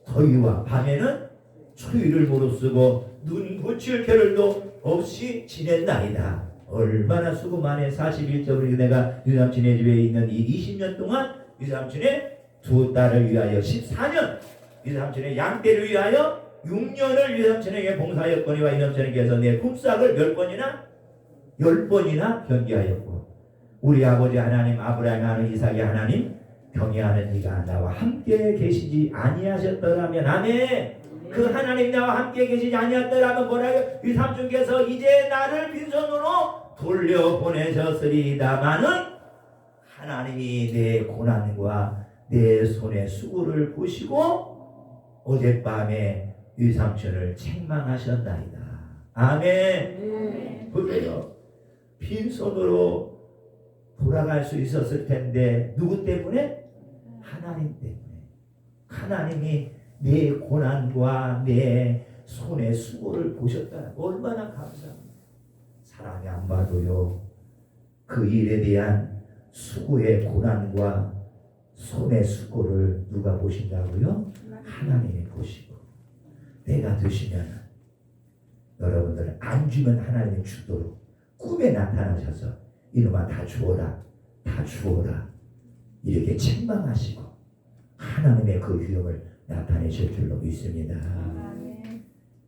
더위와 밤에는 추위를 무릅쓰고 눈 붙일 겨를도 없이 지냈나이다. 얼마나 수고 많이 41절에 내가 유삼촌의 집에 있는 이 20년 동안 유삼촌의 두 딸을 위하여 14년 유삼촌의 양떼를 위하여 6년을 유삼촌에게 봉사하였거니와 유삼촌에게서 내 품삯을 몇 번이나 10번이나 경계하였고 우리 아버지 하나님 아브라함의 하나님 이삭의 하나님 경외하는 네가 나와 함께 계시지 아니하셨더라면 아멘. 그 하나님 나와 함께 계시지 아니하였더라면 뭐라고 유삼촌께서 이제 나를 빈손으로 돌려보내셨으리다마는 하나님이 내 고난과 내 손의 수고를 보시고 어젯밤에 유삼촌을 책망하셨나이다. 아멘. 보세요. 빈손으로 돌아갈 수 있었을 텐데 누구 때문에? 하나님 때문에. 하나님이 내 고난과 내 손의 수고를 보셨다. 얼마나 감사합니다. 사람이 안 봐도요. 그 일에 대한 수고의 고난과 손의 수고를 누가 보신다고요? 하나님이 보시고 내가 드시면 여러분들 안 주면 하나님이 주도록 꿈에 나타나셔서 이놈아 다 주어라 다 주어라 이렇게 책망하시고 하나님의 그 위엄을 나타내실 줄로 믿습니다.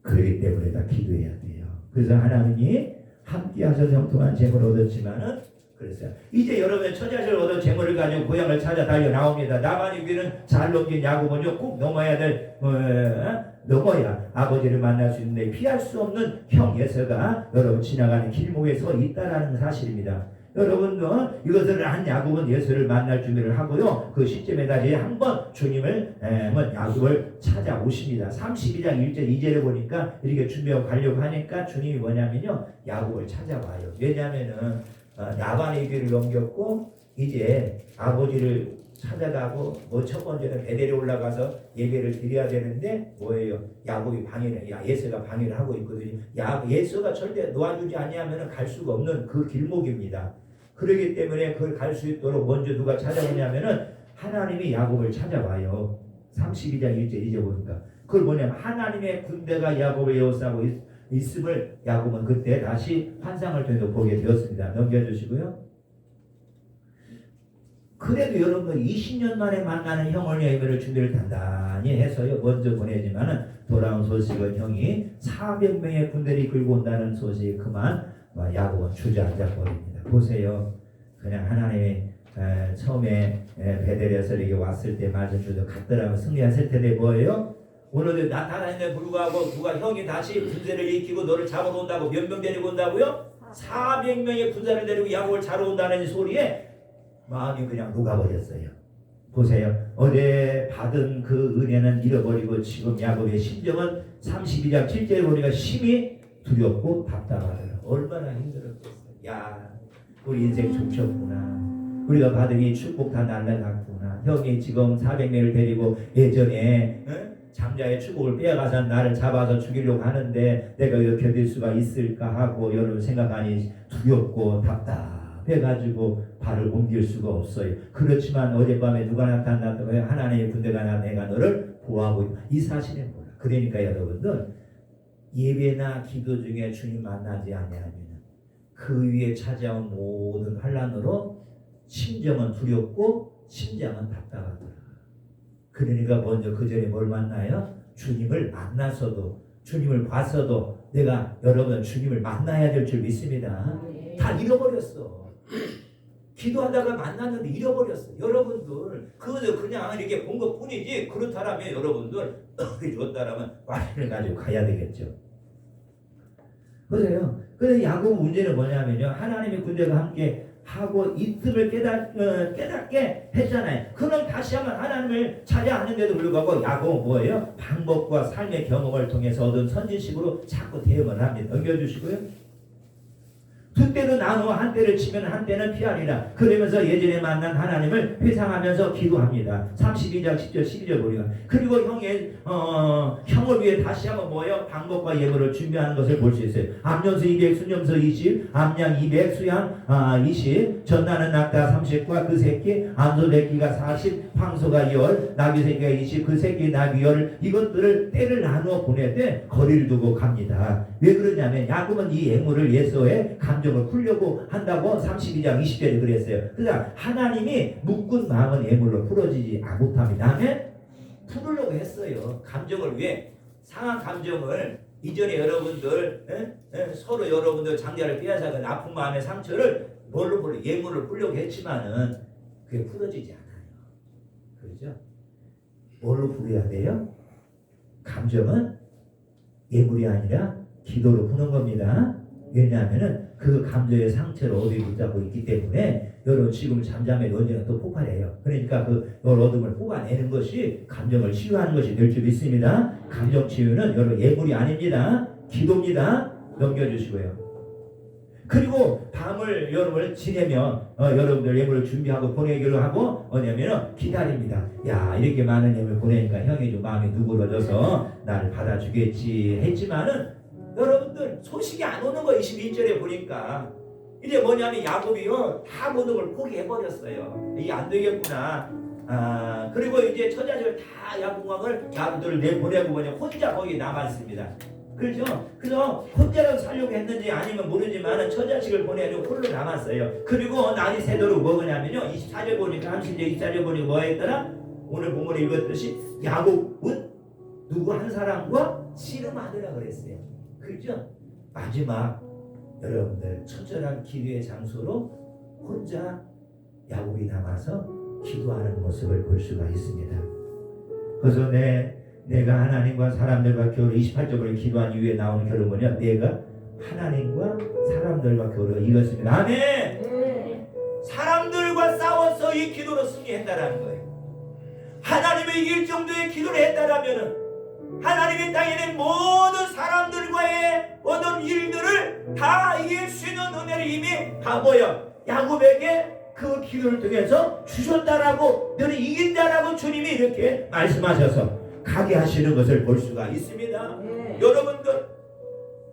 그렇기 때문에 다 기도해야 돼요. 그래서 하나님이 함께 하셔서 형통한 재물을 얻었지만은 그랬어요. 이제 여러분의 처자식을 얻은 재물을 가지고 고향을 찾아 달려 나옵니다. 나만이 위는 잘 넘긴 야곱은요 꼭 넘어야 될 넘어야 아버지를 만날 수 있는데 피할 수 없는 형 예서가 여러분 지나가는 길목에 서 있다라는 사실입니다. 여러분도 이것을 한 야곱은 예수를 만날 준비를 하고요. 그 시점에 다시 한번 주님을 야곱을 찾아오십니다. 32장 1절 2절에 보니까 이렇게 준비하고 가려고 하니까 주님이 뭐냐면요. 야곱을 찾아와요. 왜냐하면은 라반의 길을 넘겼고 이제 아버지를 찾아가고 뭐 첫 번째는 베델에 올라가서 예배를 드려야 되는데 뭐예요? 야곱이 방해를 예수가 방해를 하고 있거든요. 예수가 절대 놓아주지 아니하면 갈 수가 없는 그 길목입니다. 그렇기 때문에 그걸 갈 수 있도록 먼저 누가 찾아오냐면은 하나님이 야곱을 찾아와요. 32장 1절 이제 보니까 그걸 뭐냐면 하나님의 군대가 야곱을 에워싸고 있음을 야곱은 그때 다시 환상을 통해서 보게 되었습니다. 넘겨주시고요. 그래도 여러분 20년 만에 만나는 형을 예배를 준비를 단단히 해서요. 먼저 보내지만은 돌아온 소식은 형이 400명의 군대를 이끌고 온다는 소식이 그만 야곱은 주저앉아 버립니다. 보세요. 그냥 하나님의 처음에 베델에서 이렇게 왔을 때 말씀 주도 갔더라면 승리했을 텐데 뭐예요? 오늘도 나타나는데 불구하고 누가 형이 다시 군대를 일으키고 너를 잡으러 온다고 몇 명 데리고 온다고요? 400명의 군사를 데리고 야곱을 잡으러 온다는 소리에 마음이 그냥 녹아버렸어요. 보세요. 어제 받은 그 은혜는 잃어버리고 지금 야곱의 심정은 32장 7절에 보니까 심히 두렵고 답답하더라. 얼마나 힘들었겠어요. 야 우리 인생 좋겠구나. 우리가 받은 이 축복 다 날라갔구나. 형이 지금 400명을 데리고 예전에 장자의 축복을 빼앗아서 나를 잡아서 죽이려고 하는데 내가 이거 견딜 수가 있을까 하고 여러분 생각하니 두렵고 답답해가지고 발을 옮길 수가 없어요. 그렇지만 어젯밤에 누가 나타났다고 해요? 하나님의 군대가 내가 너를 보호하고 있다. 이 사실을 몰라. 그러니까 여러분들 예배나 기도 중에 주님 만나지 아니하면 그 위에 찾아온 모든 환난으로 심정은 두렵고 심장은 답답하더라. 그러니까 먼저 그 전에 뭘 만나요? 주님을 만나서도 주님을 봤어도 내가 여러분 주님을 만나야 될 줄 믿습니다. 다 잃어버렸어. 기도하다가 만났는데 잃어버렸어. 여러분들 그것을 그냥 이렇게 본 것뿐이지 그렇다라면 여러분들 좋다라면 와인을 가지고 가야 되겠죠. 보세요. 그래서 야곱 문제는 뭐냐면요. 하나님의 군대가 함께 하고 있음을 깨닫게 했잖아요. 그럼 다시 한번 하나님을 찾아하는데도 불구하고 야곱은 뭐예요? 방법과 삶의 경험을 통해서 얻은 선지식으로 자꾸 대응을 합니다. 넘겨주시고요. 두 때로 나누어 한 때를 치면 한 때는 피하리라. 그러면서 예전에 만난 하나님을 회상하면서 기도합니다. 32장 10절 12절 보니까. 그리고 형을 위해 다시 한번 뭐예요? 방법과 예물을 준비하는 것을 볼 수 있어요. 암염소 200, 순염소 20, 암양 200, 수양 20, 전나는 낙타 30과 그 새끼, 암소 새끼가 40, 황소가 10, 나귀 새끼가 20, 그 새끼 나귀 10, 이것들을 때를 나누어 보내되 거리를 두고 갑니다. 왜 그러냐면 야곱은 이 예물을 예수의 감정을 풀려고 한다고 32장 20절에 그랬어요. 그러니까 하나님이 묶은 마음은 예물로 풀어지지 못합니다. 다음에 풀으려고 했어요. 감정을 위해 상한 감정을 이전에 여러분들 서로 여러분들 장자를 빼앗아간 아픈 마음의 상처를 뭘로 풀려 예물로 풀려고 했지만은 그게 풀어지지 않아요. 그렇죠? 뭘로 풀어야 돼요? 감정은 예물이 아니라 기도로 푸는 겁니다. 왜냐하면은 그 감정의 상처를 어디에 붙잡고 있기 때문에 여러분 지금 잠잠에 언제나 또 폭발해요. 그러니까 그 어둠을 뽑아내는 것이 감정을 치유하는 것이 될 줄 믿습니다. 감정 치유는 여러분 예물이 아닙니다. 기도입니다. 넘겨주시고요. 그리고 밤을 여러분을 지내면 여러분들 예물을 준비하고 보내기로 하고 뭐냐면은 기다립니다. 야 이렇게 많은 예물 보내니까 형이 좀 마음이 누그러져서 나를 받아주겠지 했지만은 여러분들 소식이 안 오는 거 22절에 보니까 이제 뭐냐면 야곱이요 다 모든 걸 포기해버렸어요. 이게 안 되겠구나. 그리고 이제 처자식을 다 야곱을 내보내고 뭐냐 혼자 거기 남았습니다. 그렇죠? 그래서 혼자라도 살려고 했는지 아니면 모르지만 처자식을 보내고 홀로 남았어요. 그리고 날이 새도록 먹으냐면요 24절 보니까 30절 24절 보니까 뭐 했더라? 오늘 본문에 읽었듯이 야곱은 누구 한 사람과 씨름하더라 그랬어요. 그렇죠? 마지막 여러분들 처절한 기도의 장소로 혼자 야곱이 남아서 기도하는 모습을 볼 수가 있습니다. 그래서 내가 하나님과 사람들과 겨루 28절을 기도한 이후에 나오는 결론은요. 내가 하나님과 사람들과 겨루 이겼습니다. 아멘! 사람들과 싸워서 이 기도로 승리했다라는 거예요. 하나님을 이길 정도의 기도를 했다라면은 하나님의 땅에 있는 모든 사람들과의 모든 일들을 다 이길 수 있는 은혜를 이미 다 뭐야 야곱에게 그 기도를 통해서 주셨다라고 너는 이긴다라고 주님이 이렇게 말씀하셔서 가게 하시는 것을 볼 수가 있습니다. 여러분들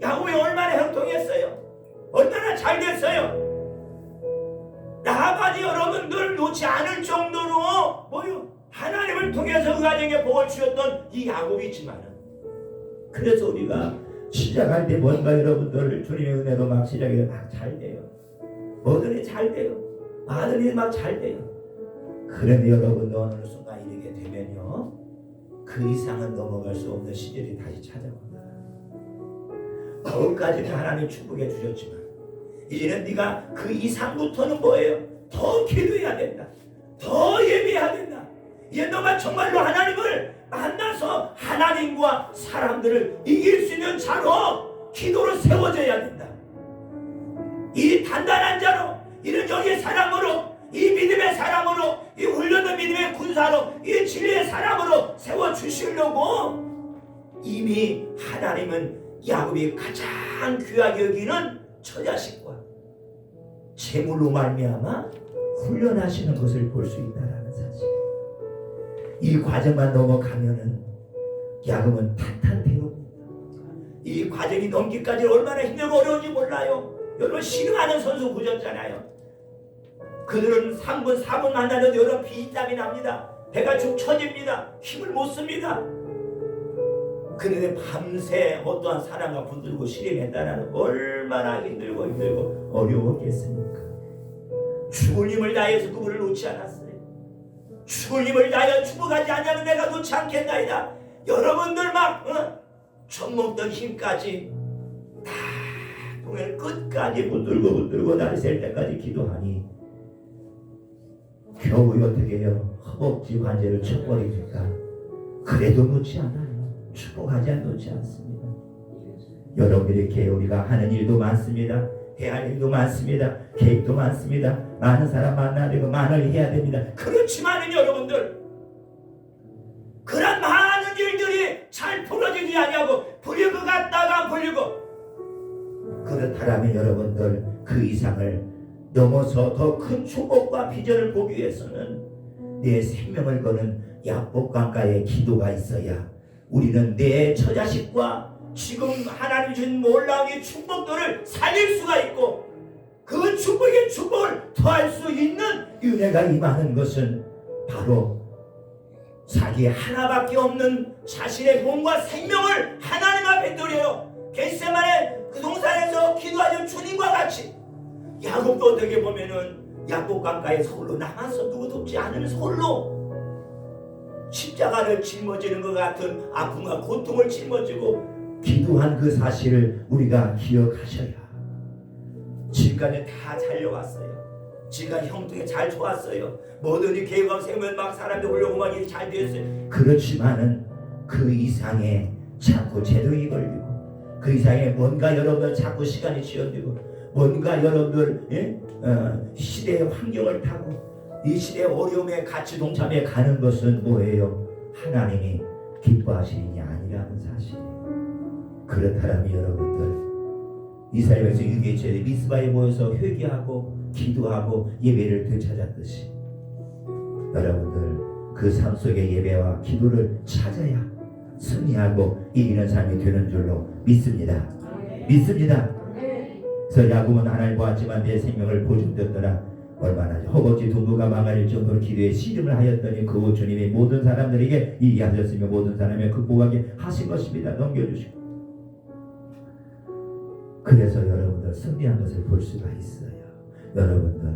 야곱이 얼마나 형통했어요. 얼마나 잘 됐어요. 나만이 여러분들 놓지 않을 정도로 뭐요 하나님을 통해서 그 가정에 복을 주셨던 이 야곱이지만은 그래서 우리가 시작할 때 뭔가 여러분들 주님의 은혜로 막 시작이 막 잘 돼요. 뭐든지 잘 돼요. 많은 일이 막 잘 돼요. 그런데 여러분들 어느 순간 이렇게 되면요 그 이상은 넘어갈 수 없는 시절이 다시 찾아옵니다. 거기까지는 하나님 축복해 주셨지만 이제는 네가 그 이상부터는 뭐예요? 더 기도해야 된다. 더 예배해야 된다. 이제 너가 정말로 하나님을 만나서 하나님과 사람들을 이길 수 있는 자로 기도로 세워져야 된다. 이 단단한 자로 이런 영의 사람으로 이 믿음의 사람으로 이 훈련된 믿음의 군사로 이 진리의 사람으로 세워주시려고 이미 하나님은 야곱이 가장 귀하게 여기는 처자식과 재물로 말미암아 훈련하시는 것을 볼 수 있다라는 사실. 이 과정만 넘어가면은 야곱은 탄탄대로입니다. 이 과정이 넘기까지 얼마나 힘들고 어려운지 몰라요. 여러분 씨름하는 선수 보셨잖아요. 그들은 3분 4분 만나는데 여러분 비땀이 납니다. 배가 축 처집니다. 힘을 못 씁니다. 그런데 밤새 어떠한 사랑과 붙들고 씨름했다는 얼마나 힘들고 어려웠겠습니까? 죽을 힘을 다해서 그분을 놓지 않았어요. 죽을 힘을 다하여 죽어가지 않으면 내가 놓지 않겠나이다. 여러분들 막 젖먹던 힘까지 다 동해를 끝까지 붙들고 날이 셀 때까지 기도하니 겨우 어떻게 해요? 허벅지 관절을 쳐버리니까 그래도 놓지 않아요. 축복하지 놓지 않습니다. 여러분 이렇게 우리가 하는 일도 많습니다. 해야 할 일도 많습니다. 계획도 많습니다. 많은 사람 만나야 되고 많은 해야 됩니다. 그렇지만은 여러분들 그런 많은 일들이 잘 풀어지지 아니하고 풀릴 것 같다가 안 풀리고 그렇다면 여러분들 그 이상을 넘어서 더 큰 축복과 비전을 보기 위해서는 내 생명을 거는 야복강가의 기도가 있어야 우리는 내 처자식과 지금 하나님 주신 놀라운 이 축복들을 살릴 수가 있고 그 축복의 축복을 더할 수 있는 은혜가 임하는 것은 바로 자기 하나밖에 없는 자신의 몸과 생명을 하나님 앞에 드려요. 겟세마네 그 동산에서 기도하는 주님과 같이 야곱도 어떻게 보면은 야복강가에 홀로 남아서 누구도 없지 않으면서 홀로 십자가를 짊어지는 것 같은 아픔과 고통을 짊어지고 기도한 그 사실을 우리가 기억하셔야 지금까지 다 잘려왔어요. 지금까지 형통에 잘 좋았어요. 뭐든지 계획하고 세우면 막 사람들 오려고 막 일이 잘 되었어요. 그렇지만은 그 이상의 자꾸 제동이 걸리고 그 이상의 뭔가 여러분들 자꾸 시간이 지연되고 뭔가 여러분들 시대의 환경을 타고 이 시대의 어려움에 같이 동참해 가는 것은 뭐예요? 하나님이 기뻐하시는 게 아니라는 사실이에요. 그렇다면 여러분들 이스라엘에서 유기체에 미스바에 모여서 회개하고 기도하고 예배를 되찾았듯이 여러분들 그 삶 속의 예배와 기도를 찾아야 승리하고 이기는 삶이 되는 줄로 믿습니다. 믿습니다. 그래서 야곱은 하나님 보았지만 내 생명을 보존되었더라. 얼마나 허벅지 두부가 망할 정도로 기도에 씨름을 하였더니 그 주님이 모든 사람들에게 이기하셨으며 모든 사람을 극복하게 하신 것입니다. 넘겨주시고 그래서 여러분들 승리한 것을 볼 수가 있어요. 여러분들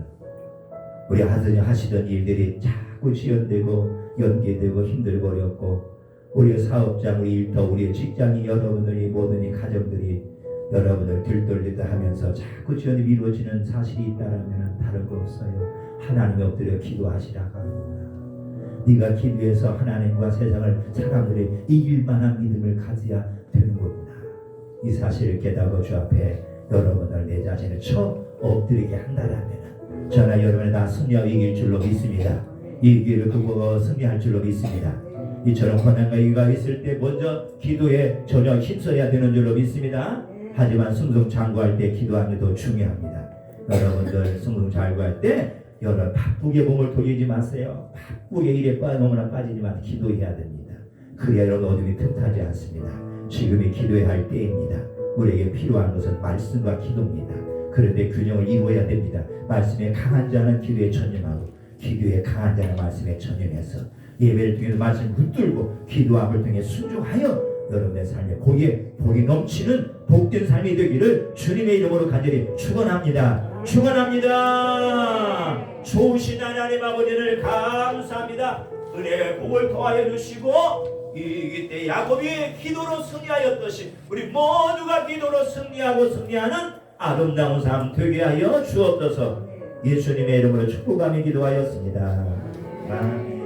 우리 하시던 일들이 자꾸 지연되고 연기되고 힘들고 어렵고 우리의 사업장, 우리 일터, 우리의 직장이 여러분들이 모든 이 가정들이 여러분을 들돌리다 하면서 자꾸 지연이 미루어지는 사실이 있다라면 다른 거 없어요. 하나님이 엎드려 기도하시라고 합니다. 네가 기도해서 하나님과 세상을 사람들이 이길 만한 믿음을 가져야 되는 겁니다. 이 사실을 깨닫고 주 앞에 여러분을 내 자신을 쳐 엎드리게 한다라면 저나 여러분이 다 승리하고 이길 줄로 믿습니다. 이 길을 두고 승리할 줄로 믿습니다. 이처럼 고난과 위기가 있을 때 먼저 기도에 전혀 힘써야 되는 줄로 믿습니다. 하지만 승승장구할 때 기도하는 게 더 중요합니다. 여러분들 승승장구할 때 여러분 바쁘게 몸을 돌리지 마세요. 바쁘게 일에 너무나 빠지지 마세요. 기도해야 됩니다. 그래야 여러분 어둠이 틈타지 않습니다. 지금이 기도해야 할 때입니다. 우리에게 필요한 것은 말씀과 기도입니다. 그런데 균형을 이루어야 됩니다. 말씀에 강한 자는 기도에 전념하고 기도에 강한 자는 말씀에 전념해서 예배를 통해서 말씀을 붙들고 기도함을 통해 순종하여 여러분의 삶에 복이 넘치는 복된 삶이 되기를 주님의 이름으로 간절히 축원합니다. 축원합니다. 좋으신 하나님 아버지를 감사합니다. 은혜의 복을 더하여 주시고 이때 야곱이 기도로 승리하였듯이 우리 모두가 기도로 승리하고 승리하는 아름다운 삶 되게 하여 주옵소서. 예수님의 이름으로 축복하며 기도하였습니다. 아멘.